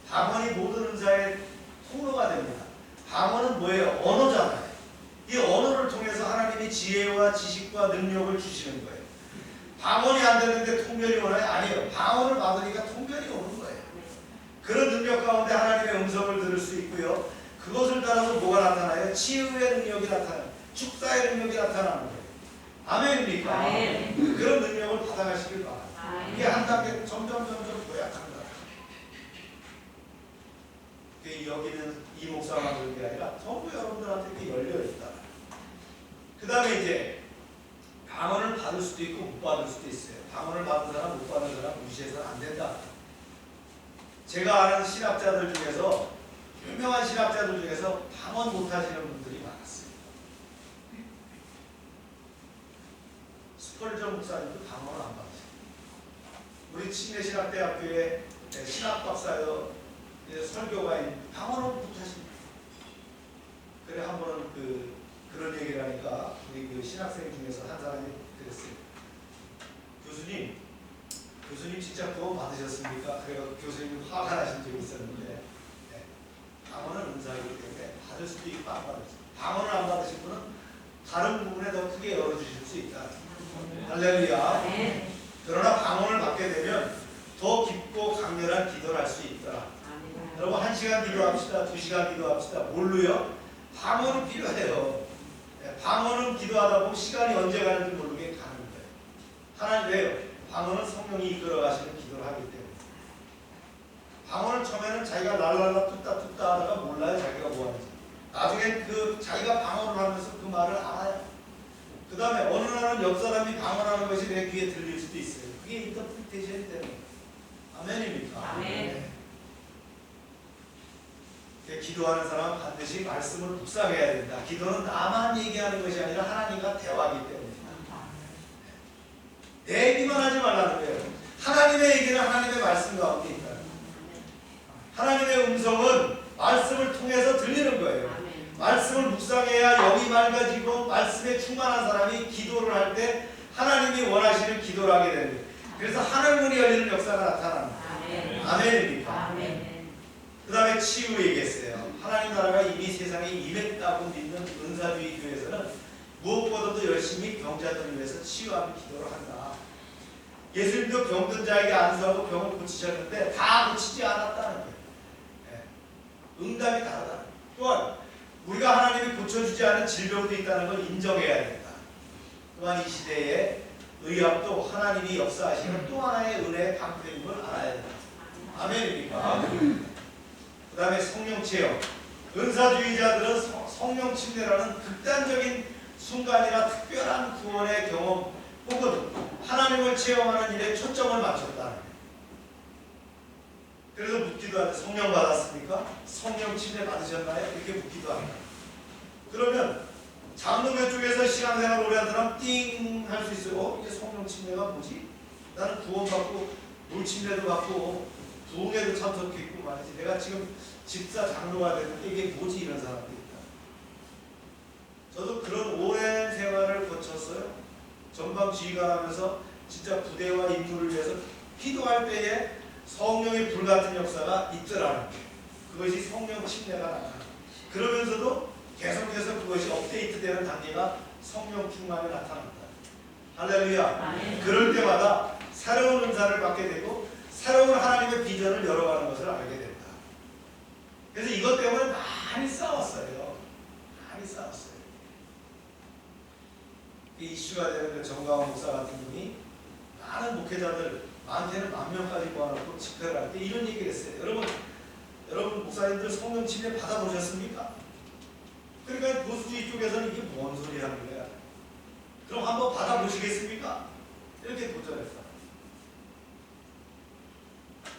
방언이 모든 은사의 통로가 됩니다. 방언은 뭐예요? 언어잖아요. 이 언어를 통해서 하나님이 지혜와 지식과 능력을 주시는 거예요. 방언이 안 되는데 통변이 오나요? 아니에요. 방언을 받으니까 통변이 오는 거예요. 그런 능력 가운데 하나님의 음성을 들을 수 있고요. 그것을 따라서 뭐가 나타나요? 치유의 능력이 나타나요. 축사의 능력이 나타나는 거예요. 아멘입니까? 아멘. 그런 능력을 받아가시길 바랍니다. 이게 한 단계 점점 도약한다. 여기는 이 목사만 그런 게 아니라 전부 여러분들한테 이렇게 열려 있다. 그 다음에 이제 방언을 받을 수도 있고 못 받을 수도 있어요. 방언을 받은 사람, 못 받은 사람 무시해서는 안 된다. 제가 아는 신학자들 중에서, 유명한 신학자들 중에서 방언 못 하시는 분들이 많았어요. 스펄전 목사님도 방언을 안 받으세요. 우리 침례신학대학교의 신학박사여 설교가인 방언을 못 하십니다. 그래 한 번은 그런 얘기를 하니까 우리 그 신학생 중에서 한 사람이 그랬어요. 교수님 진짜 구원 받으셨습니까? 그래서 교수님이 화가 나신 적이 있었는데, 방언은 은사이기 때문에 받을 수도 있고 안 받을 수도 있고, 방언을 안 받으신 분은 다른 부분에 더 크게 열어주실 수 있다. 할렐루야. 그러나 방언을 받게 되면 더 깊고 강렬한 기도를 할 수 있더라. 여러분 1시간 기도합시다. 2시간 기도합시다. 뭘로요? 방언은 필요해요. 방언은 기도하다 보면 시간이 언제 가는지 모르게 가는 거예요. 하나님 왜요? 방언은 성령이 이끌어 가시는 기도를 하기 때문에. 방언을 처음에는 자기가 랄랄라 뚜따 하다가 몰라요. 자기가 뭐 하는지. 나중엔 자기가 방언을 하면서 그 말을 알아요. 그 다음에 어느 날은 옆 사람이 방언하는 것이 내 귀에 들릴 수도 있어요. 그게 인터프리테이션 때문에. 아멘입니까? 아멘. 기도하는 사람은 반드시 말씀을 묵상해야 된다. 기도는 나만 얘기하는 것이 아니라 하나님과 대화하기 때문입니다. 내 얘기만 하지 말라는 거예요. 하나님의 얘기는 하나님의 말씀 가운데 있다. 하나님의 음성은 말씀을 통해서 들리는 거예요. 말씀을 묵상해야 영이 맑아지고 말씀에 충만한 사람이 기도를 할 때 하나님이 원하시는 기도를 하게 됩니다. 그래서 하늘 문이 열리는 역사가 나타납니다. 아멘입니까? 아멘. 그 다음에 치유 얘기했어요. 하나님 나라가 이미 세상에 임했다고 믿는 은사주의 교회에서는 무엇보다도 열심히 병자들을 위해서 치유하는 기도를 한다. 예수님도 병든 자에게 안수하고 병을 고치셨는데 다 고치지 않았다는 거예요. 응답이 다르다. 또한 우리가 하나님이 고쳐주지 않은 질병도 있다는 걸 인정해야 된다. 또한 이 시대에 의학도 하나님이 역사하시는 또 하나의 은혜의 방편인 걸 알아야 된다. 아멘입니까? 그 다음에 성령 체험. 은사주의자들은 성령 침례라는 극단적인 순간이나 특별한 구원의 경험 혹은 하나님을 체험하는 일에 초점을 맞췄다는 거예요. 그래서 묻기도 하는데 성령 받았습니까? 성령 침례 받으셨나요? 이렇게 묻기도 합니다. 그러면 장로교 쪽에서 신앙생활 오래 한 사람 띵 할 수 있어요. 이게 성령 침례가 뭐지? 나는 구원받고 물 침례도 받고 부흥회도 참석했고 말이지. 내가 지금 집사 장로가 됐는데 이게 뭐지? 이런 사람들이 있다. 저도 그런 오랜 생활을 거쳤어요. 전방 지휘관하면서 진짜 부대와 인물을 위해서 기도할 때에 성령의 불같은 역사가 있더라는 거예요. 그것이 성령 침례가 나타나요. 그러면서도 계속해서 그것이 업데이트되는 단계가 성령 충만에 나타납니다. 할렐루야. 그럴 때마다 새로운 은사를 받게 되고 새로운 하나님의 비전을 열어가는 것을 알게 됩니다. 그래서 이것 때문에 많이 싸웠어요. 많이 싸웠어요. 이슈가 되는 그 정강원 목사 같은 분이 많은 목회자들 많게는 10,000명까지 모아놓고 집회를 할 때 이런 얘기를 했어요. 여러분 목사님들 성령 침례 받아보셨습니까? 그러니까 보수주의 쪽에서는 이게 뭔 소리 하는 거야? 그럼 한번 받아보시겠습니까? 이렇게 도전했어.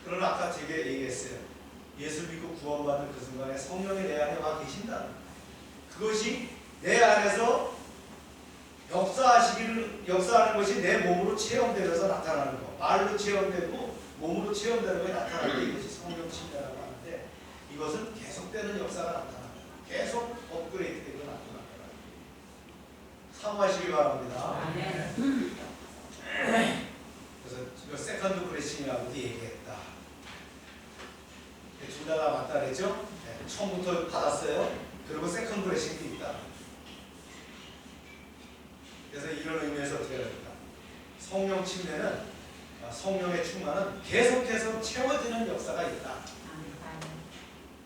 그러나 아까 제게 얘기했어요. 예수 믿고 구원받는 그 순간에 성령이 내 안에 와 계신다. 그것이 내 안에서 역사하는 것이 내 몸으로 체험되면서 나타나는 거. 말로 체험되고 몸으로 체험되는 것이 나타날 때 이것이 성령 침례라고 하는데 이것은 계속되는 역사가 나타납니다. 계속 업그레이드되고 나타납니다. 사모하시기 바랍니다. 그래서 이거 세컨드 브레싱이라고도 얘기했다. 둘 다 맞다 그랬죠? 네, 처음부터 받았어요. 그리고 세컨드 브레싱도 있다. 그래서 이런 의미에서 어떻게 해야 됩니까? 성령 침례는 성령의 충만은 계속해서 채워지는 역사가 있다.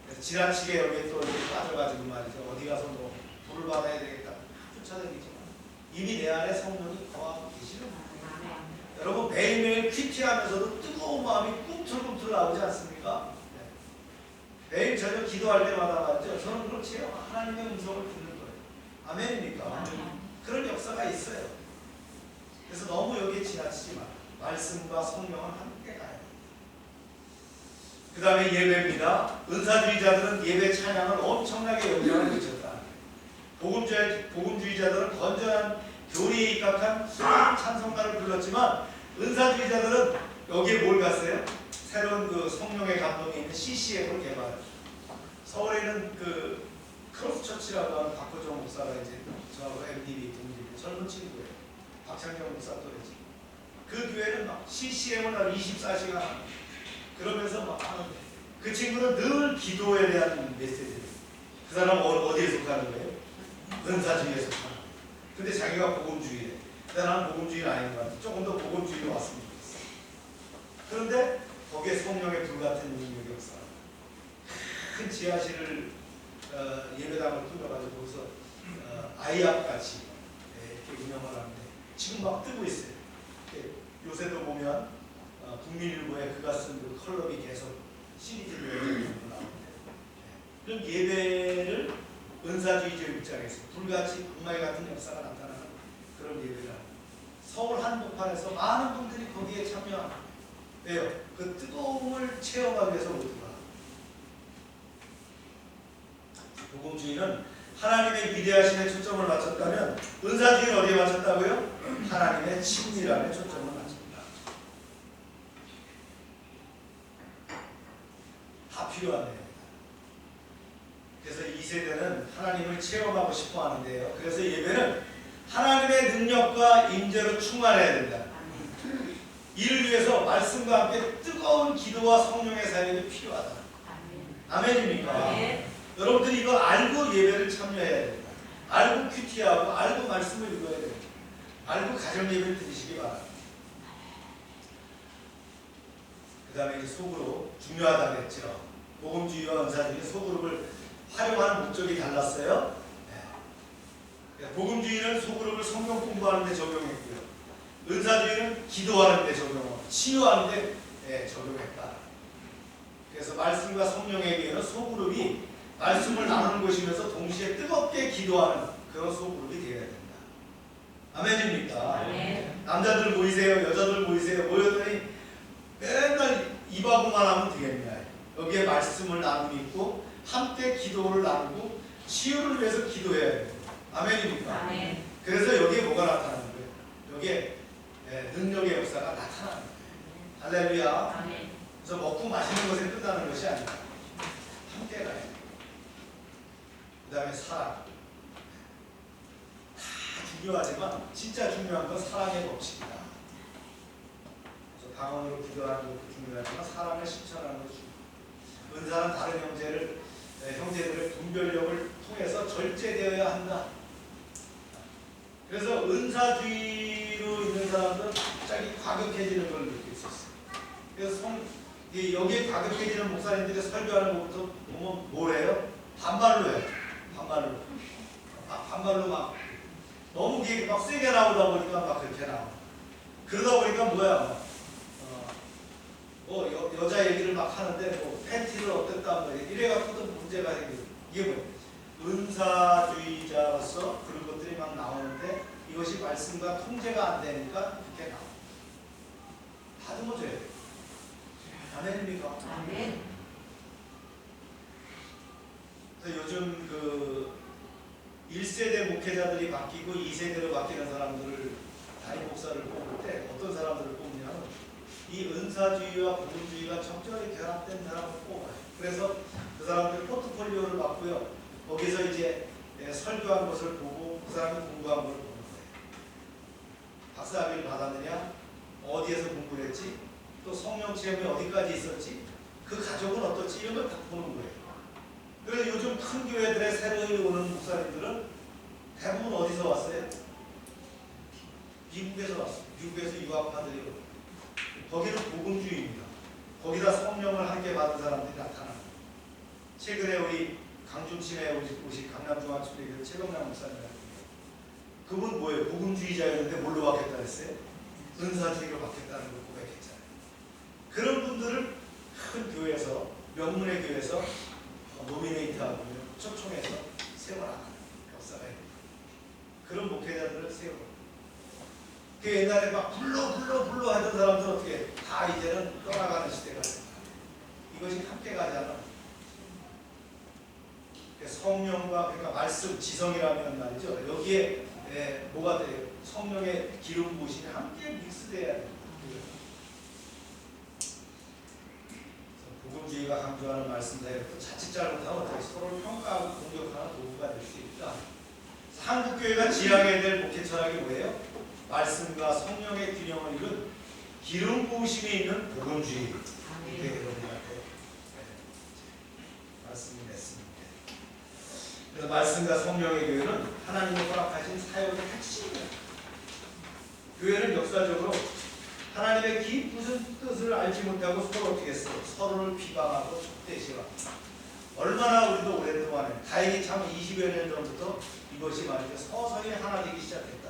그래서 지나치게 여기에 또 빠져가지고 말이죠. 어디 가서 뭐 불을 받아야 되겠다. 쫓아다니지만 이미 내 안에 성령이 거하고 계시는 거예요. 여러분 매일매일 퀴티하면서도 뜨거운 마음이 꿈틀꿈틀 나오지 않습니까? 매일 저녁 기도할 때마다 말이죠. 저는 그렇지요. 하나님의 음성을 듣는 거예요. 아멘입니까? 그런 역사가 있어요. 그래서 너무 여기에 지나치지 마. 말씀과 성령은 함께 가야 돼요. 그 다음에 예배입니다. 은사주의자들은 예배 찬양을 엄청나게 영향을 미쳤다. 복음주의자들은 건전한 교리에 입각한 수많은 찬송가를 불렀지만 은사주의자들은 여기에 뭘 갔어요? 새로운 그 성령의 감동이 있는 CCM을 개발했어요. 서울에 있는 그 크로스처치라고 하는 박호정 목사가 이제 저하고 MDB 동기고 젊은 친구예요. 박창경 목사 또래지. 그 교회는 막 CCM을 24시간 그러면서 막 하는데 그 친구는 늘 기도에 대한 메시지예요. 그 사람은 어디에 속하는 거예요? 은사주의에 속하는 거예요. 근데 자기가 복음주의래. 근데 나는 복음주의는 아닌 것 같아. 조금 더 복음주의로 왔으면 좋겠어. 그런데 거기에 성령의 불같은 능력이 역사. 큰 지하실을 예배당을 뚫어가지고 거기서 아이압같이 이렇게 운영을 하는데 지금 막 뜨고 있어요. 요새도 보면 국민일보에 그가 쓴 그 컬럼이 계속 시리즈로 나오는데 이런 예배를 은사주의적 입장에서 불같이 악마의 같은 역사가 나타나는 그런 예배를 서울 한복판에서 많은 분들이 거기에 참여합니다. 왜요? 그 뜨거움을 체험하기 위해서 오더라. 복음주의는 하나님의 위대하심에 초점을 맞췄다면 은사주의는 어디에 맞췄다고요? 하나님의 친밀함에 초점을 맞췄다. 다 필요한 내용이다. 그래서 이 세대는 하나님을 체험하고 싶어 하는데요. 그래서 예배는 하나님의 능력과 임재로 충만해야 된다. 이를 위해서 말씀과 함께 뜨거운 기도와 성령의 사역이 필요하다. 아멘입니까? 네. 여러분들이 이거 알고 예배를 참여해야 된다. 알고 큐티하고 알고 말씀을 읽어야 된다. 알고 가정 예배를 드리시기 바랍니다. 그 다음에 이제 소그룹 중요하다고 했죠. 복음주의와 은사주의 소그룹을 활용하는 목적이 달랐어요. 네. 복음주의는 소그룹을 성경 공부하는 데 적용했고요. 은사주의는 기도하는 데 적용하고 치유하는 데 적용했다. 그래서 말씀과 성령에게는 소그룹이 말씀을 나누는 것이면서 동시에 뜨겁게 기도하는 그런 소그룹이 되어야 된다. 아멘입니까? 네. 남자들 모이세요, 여자들 모이세요. 모였더니 맨날 입하고만 하면 되겠냐. 여기에 말씀을 나눔이 있고 함께 기도를 나누고 치유를 위해서 기도해야 돼요. 아멘입니까? 아멘. 그래서 여기에 뭐가 나타나는 거예요? 여기에 능력의 역사가 나타나는 거예요. 할렐루야. 아멘. 그래서 먹고 마시는 것에 끝나는 것이 아니라 함께 가야 돼요. 그 다음에 사랑. 다 중요하지만 진짜 중요한 건 사랑의 법칙이다. 그래서 방언으로 기도하는 것도 중요하지만 사랑을 실천하는 것도 중요해요. 은사는 다른 형제들의 분별력을 통해서 절제되어야 한다. 그래서 은사주의로 있는 사람들은 갑자기 과격해지는 걸 느낄 수 있어요. 그래서 여기에 과격해지는 목사님들이 설교하는 것부터 보면 뭐래요? 반말로 해요. 반말로 막 너무 이게 막 세게 나오다 보니까 막 그렇게 나와. 그러다 보니까 뭐야? 여자 얘기를 막 하는데 뭐 팬티를 어땠다 뭐 이래갖고도 문제가 생기고 이게 뭐예요? 은사주의자로서 그런 것들이 막 나오는데 이것이 말씀과 통제가 안 되니까 그렇게 나와. 다듬어줘야 돼요. 아멘입니까? 아멘. 그래서 요즘 그 1세대 목회자들이 바뀌고 2세대로 바뀌는 사람들을 담임 목사를 뽑을 때 어떤 사람들을 뽑냐면 이 은사주의와 복음주의가 적절히 결합된 사람을 뽑아요. 그래서 그 사람들 포트폴리오를 받고요. 거기서 이제 설교한 것을 보고 그 사람이 공부한 걸 보는 거예요. 박사학위를 받았느냐? 어디에서 공부를 했지? 또 성령 체험이 어디까지 있었지? 그 가족은 어떻지? 이런 걸 다 보는 거예요. 그래서 요즘 큰 교회들의 새로이 오는 목사님들은 대부분 어디서 왔어요? 미국에서 왔어요. 미국에서 유학파들이 오고 거기는 복음주의입니다. 거기다 성령을 함께 받은 사람들이 나타납니다. 최근에 우리 강준침에 오신 강남중앙초대교회 최경남 목사님 같은 경우 그분 뭐예요? 복음주의자였는데 뭘로 바뀌었다 했어요? 은사주의로 바뀌었다는 걸 고백했잖아요. 그런 분들을 큰 교회에서, 명문의 교회에서 노미네이트하고 초청해서 세워나가는 역사가 있는 그런 목회자들을 세워. 그 옛날에 막 불러 하던 사람들 어떻게 다 이제는 떠나가는 시대가 됐다. 이것이 함께 가자는 성령과, 그러니까 말씀, 지성이라면 말이죠. 여기에 뭐가 돼요? 성령의 기름 부으심이 함께 믹스돼야 됩니다. 복음주의가 강조하는 말씀대로 자칫 잘못하면 어떻게 서로를 평가하고 공격하는 도구가 될 수 있다. 한국교회가 지향해야 될 목회 철학이 뭐예요? 말씀과 성령의 균형을 이룬 기름 부으심이 있는 복음주의. 이렇게 여러분한테 말씀을 냈습니다. 그래서 말씀과 성령의 교회는 하나님이 허락하신 사역의 핵심이에요. 교회는 역사적으로 하나님의 깊은 뜻을 알지 못하고 서로 어떻게 했어요? 서로를 비방하고 적대시합니다. 얼마나 우리도 오랫동안에, 다행히 참 20여 년 전부터 이것이 말이죠. 서서히 하나 되기 시작했다.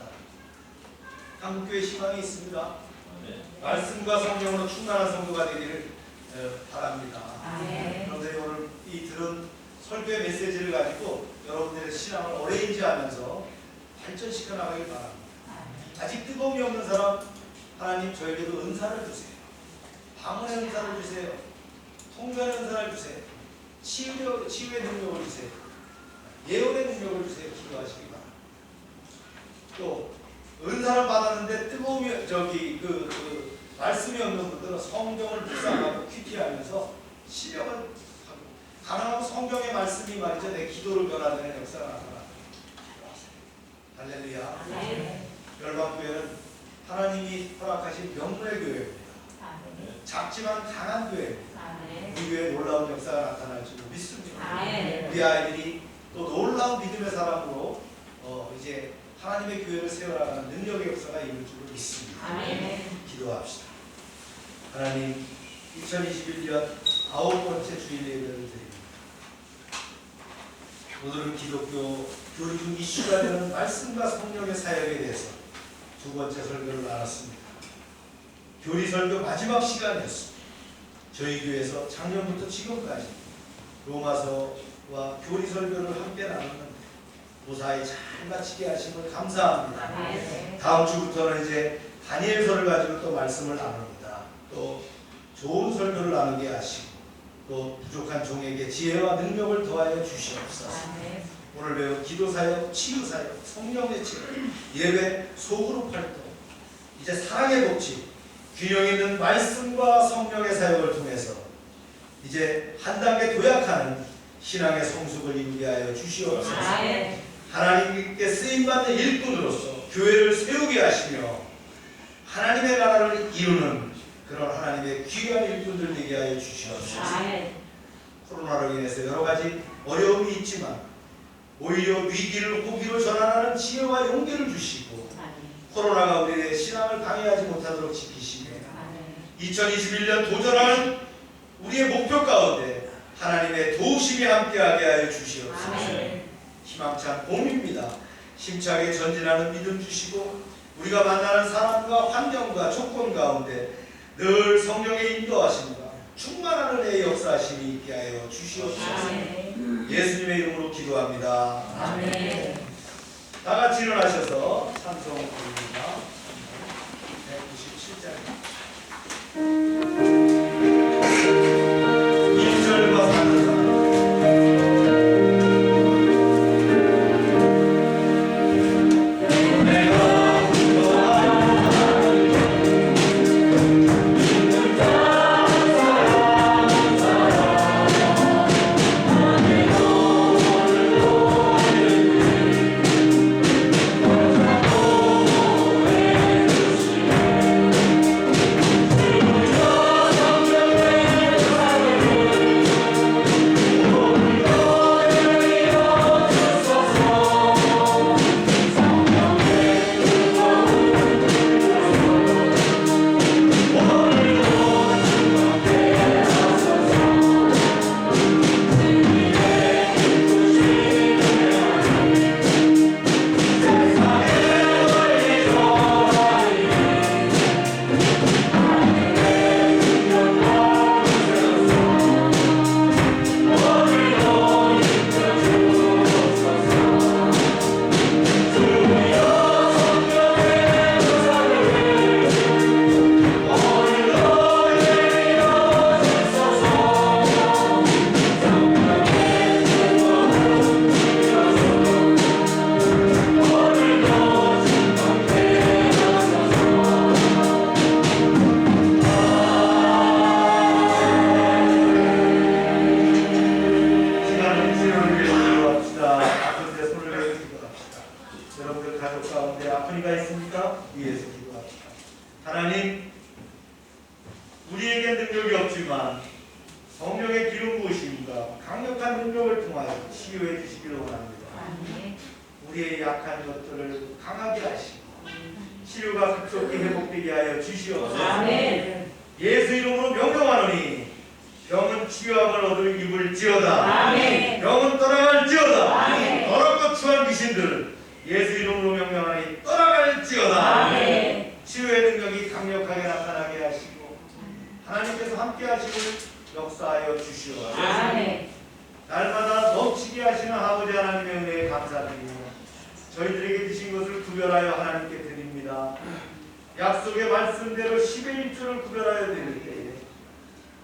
한국교회 희망이 있습니다. 말씀과 성령으로 충만한 성도가 되기를 바랍니다. 그런데 오늘 이 들은 설교의 메시지를 가지고 여러분들의 신앙을 어레인지하면서 발전시켜 나가길 바랍니다. 아직 뜨거움이 없는 사람, 하나님 저에게도 은사를 주세요. 방언의 은사를 주세요. 통변의 은사를 주세요. 치유의 능력을 주세요. 예언의 능력을 주세요. 기도하시기 바랍니다. 또 은사를 받았는데 뜨거움이 말씀이 없는 분들은 성경을 묵상하고 퀴퀴하면서 실력을 하고, 가능하고 성경의 말씀이 말이죠. 내 기도를 변화되는 역사가 나타납니다. 할렐루야. 열방교회는 하나님이 허락하신 명문의 교회입니다. 작지만 강한 교회입니다. 우리 교회에 놀라운 역사가 나타날 줄 믿습니다. 우리 아이들이 또 놀라운 믿음의 사람으로 이제 하나님의 교회를 세워나가는 능력의 역사가 이룰 줄 믿습니다. 기도합시다. 하나님, 2021년 9번째 주일 예배를 드립니다. 오늘은 기독교 교육 이슈가 되는 말씀과 성령의 사역에 대해서 두 번째 설교를 나눴습니다. 교리 설교 마지막 시간이었습니다. 저희 교회에서 작년부터 지금까지 로마서와 교리 설교를 함께 나누는 무사히 잘 마치게 하심을 감사합니다. 다음 주부터는 이제 다니엘서를 가지고 또 말씀을 나눕니다. 또 좋은 설교를 나누게 하시고 또 부족한 종에게 지혜와 능력을 더하여 주시옵소서. 오늘 배운 기도사역, 치유사역, 성령의 치유, 예배, 소그룹 활동, 이제 사랑의 복지, 균형 있는 말씀과 성령의 사역을 통해서 이제 한 단계 도약하는 신앙의 성숙을 이루게 하여 주시옵소서. 하나님께 쓰임받는 일꾼으로서 교회를 세우게 하시며 하나님의 나라를 이루는 그런 하나님의 귀한 일꾼들 되게 하여 주시옵소서. 코로나로 인해서 여러 가지 어려움이 있지만 오히려 위기를 호기로 전환하는 지혜와 용기를 주시고 코로나가 우리의 신앙을 방해하지 못하도록 지키시며 2021년 도전하는 우리의 목표 가운데 하나님의 도우심이 함께하게 하여 주시옵소서. 희망찬 봄입니다. 힘차게 전진하는 믿음 주시고 우리가 만나는 사람과 환경과 조건 가운데 늘 성령의 인도하심과 충만한 은혜의 역사하심이 있게 하여 주시옵소서. 예수님의 이름으로 기도합니다. 아멘. 다 같이 일어나셔서 찬송 부릅니다. 197장 1절과 4절 위해서 기도합니다. 하나님, 우리에게 능력이 없지만 성령의 기름 부으심과 강력한 능력을 통하여 치유해 주시기를 원합니다. 우리의 약한 것들을 강하게 하시고 치유가 급속히 회복되게 하여 주시옵소서. 아멘. 예수 이름으로 명령하노니 병은 치유함을 얻을 입을지어다. 아멘. 병은 떠나갈지어다. 아멘. 더럽고 추한 귀신들 예수 이름으로 명령하니 떠나갈지어다. 아멘. 치유의 능력이 강력하게 나타나게 하시고 하나님께서 함께 하시고 역사하여 주시옵소서. 아멘. 날마다 넘치게 하시는 아버지 하나님의 은혜에 감사드립니다. 저희들에게 주신 것을 구별하여 하나님께 드립니다. 약속의 말씀대로 10의 1조를 구별하여 드릴 때에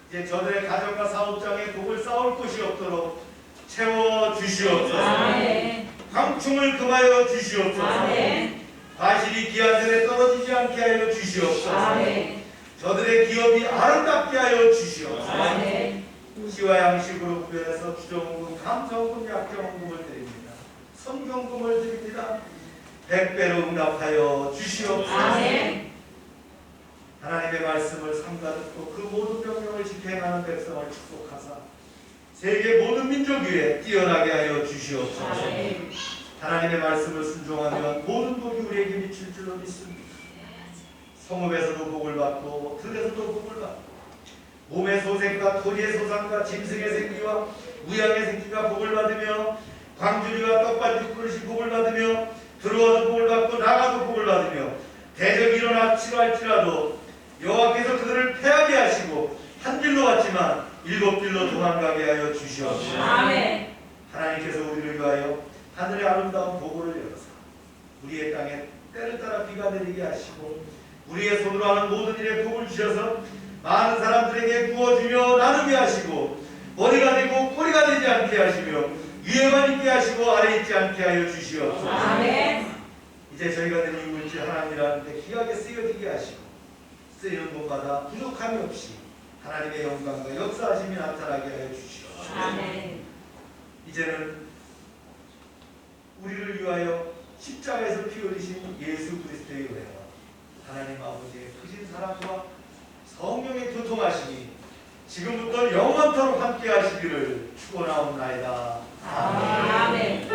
이제 저들의 가정과 사업장에 독을 쌓을 곳이 없도록 채워 주시옵소서. 아멘. 광충을 금하여 주시옵소서. 아멘. 과실이 기한전에 떨어지지 않게 하여 주시옵소서. 아멘. 저들의 기업이 아름답게 하여 주시옵소서. 아멘. 시와 양식으로 구별해서 주정금, 감성금, 약정금을 드립니다. 성경금을 드립니다. 100배로 응답하여 주시옵소서. 아멘. 하나님의 말씀을 삼가 듣고 그 모든 명령을 집행하는 백성을 축복하사 세계 모든 민족 위에 뛰어나게 하여 주시옵소서. 아멘. 하나님의 말씀을 순종하면 모든 복이 우리에게 미칠 줄로 믿습니다. 성읍에서도 복을 받고 들에서도 복을 받고 몸의 소생과 토리의 소상과 짐승의 생기와 우양의 생기가 복을 받으며 광주리와 떡반죽 그릇이 복을 받으며 들어와도 복을 받고 나가도 복을 받으며 대적이 일어나 치료할지라도 여호와께서 그들을 패하게 하시고 한 길로 왔지만 7길로 도망가게 하여 주시옵소서. 아멘. 하나님께서 우리를 위하여 하늘의 아름다운 보고를 열어서 우리의 땅에 때를 따라 비가 내리게 하시고 우리의 손으로 하는 모든 일에 복을 주셔서 많은 사람들에게 부어주며 나누게 하시고 머리가 되고 꼬리가 되지 않게 하시며 위에만 있게 하시고 아래 있지 않게 하여 주시옵소서. 아멘. 이제 저희가 드린 이물질 하나님이라는 데 귀하게 쓰여지게 하시고 쓰이는 곳마다 부족함이 없이 하나님의 영광과 역사하심이 나타나게 하여 주시옵소서. 아멘. 이제는 우리를 위하여 십자가에서 피 흘리신 예수 그리스도의 은혜와 하나님 아버지의 크신 사랑과 성령의 교통하심이 지금부터 영원토록 함께 하시기를 축원하옵나이다. 아멘.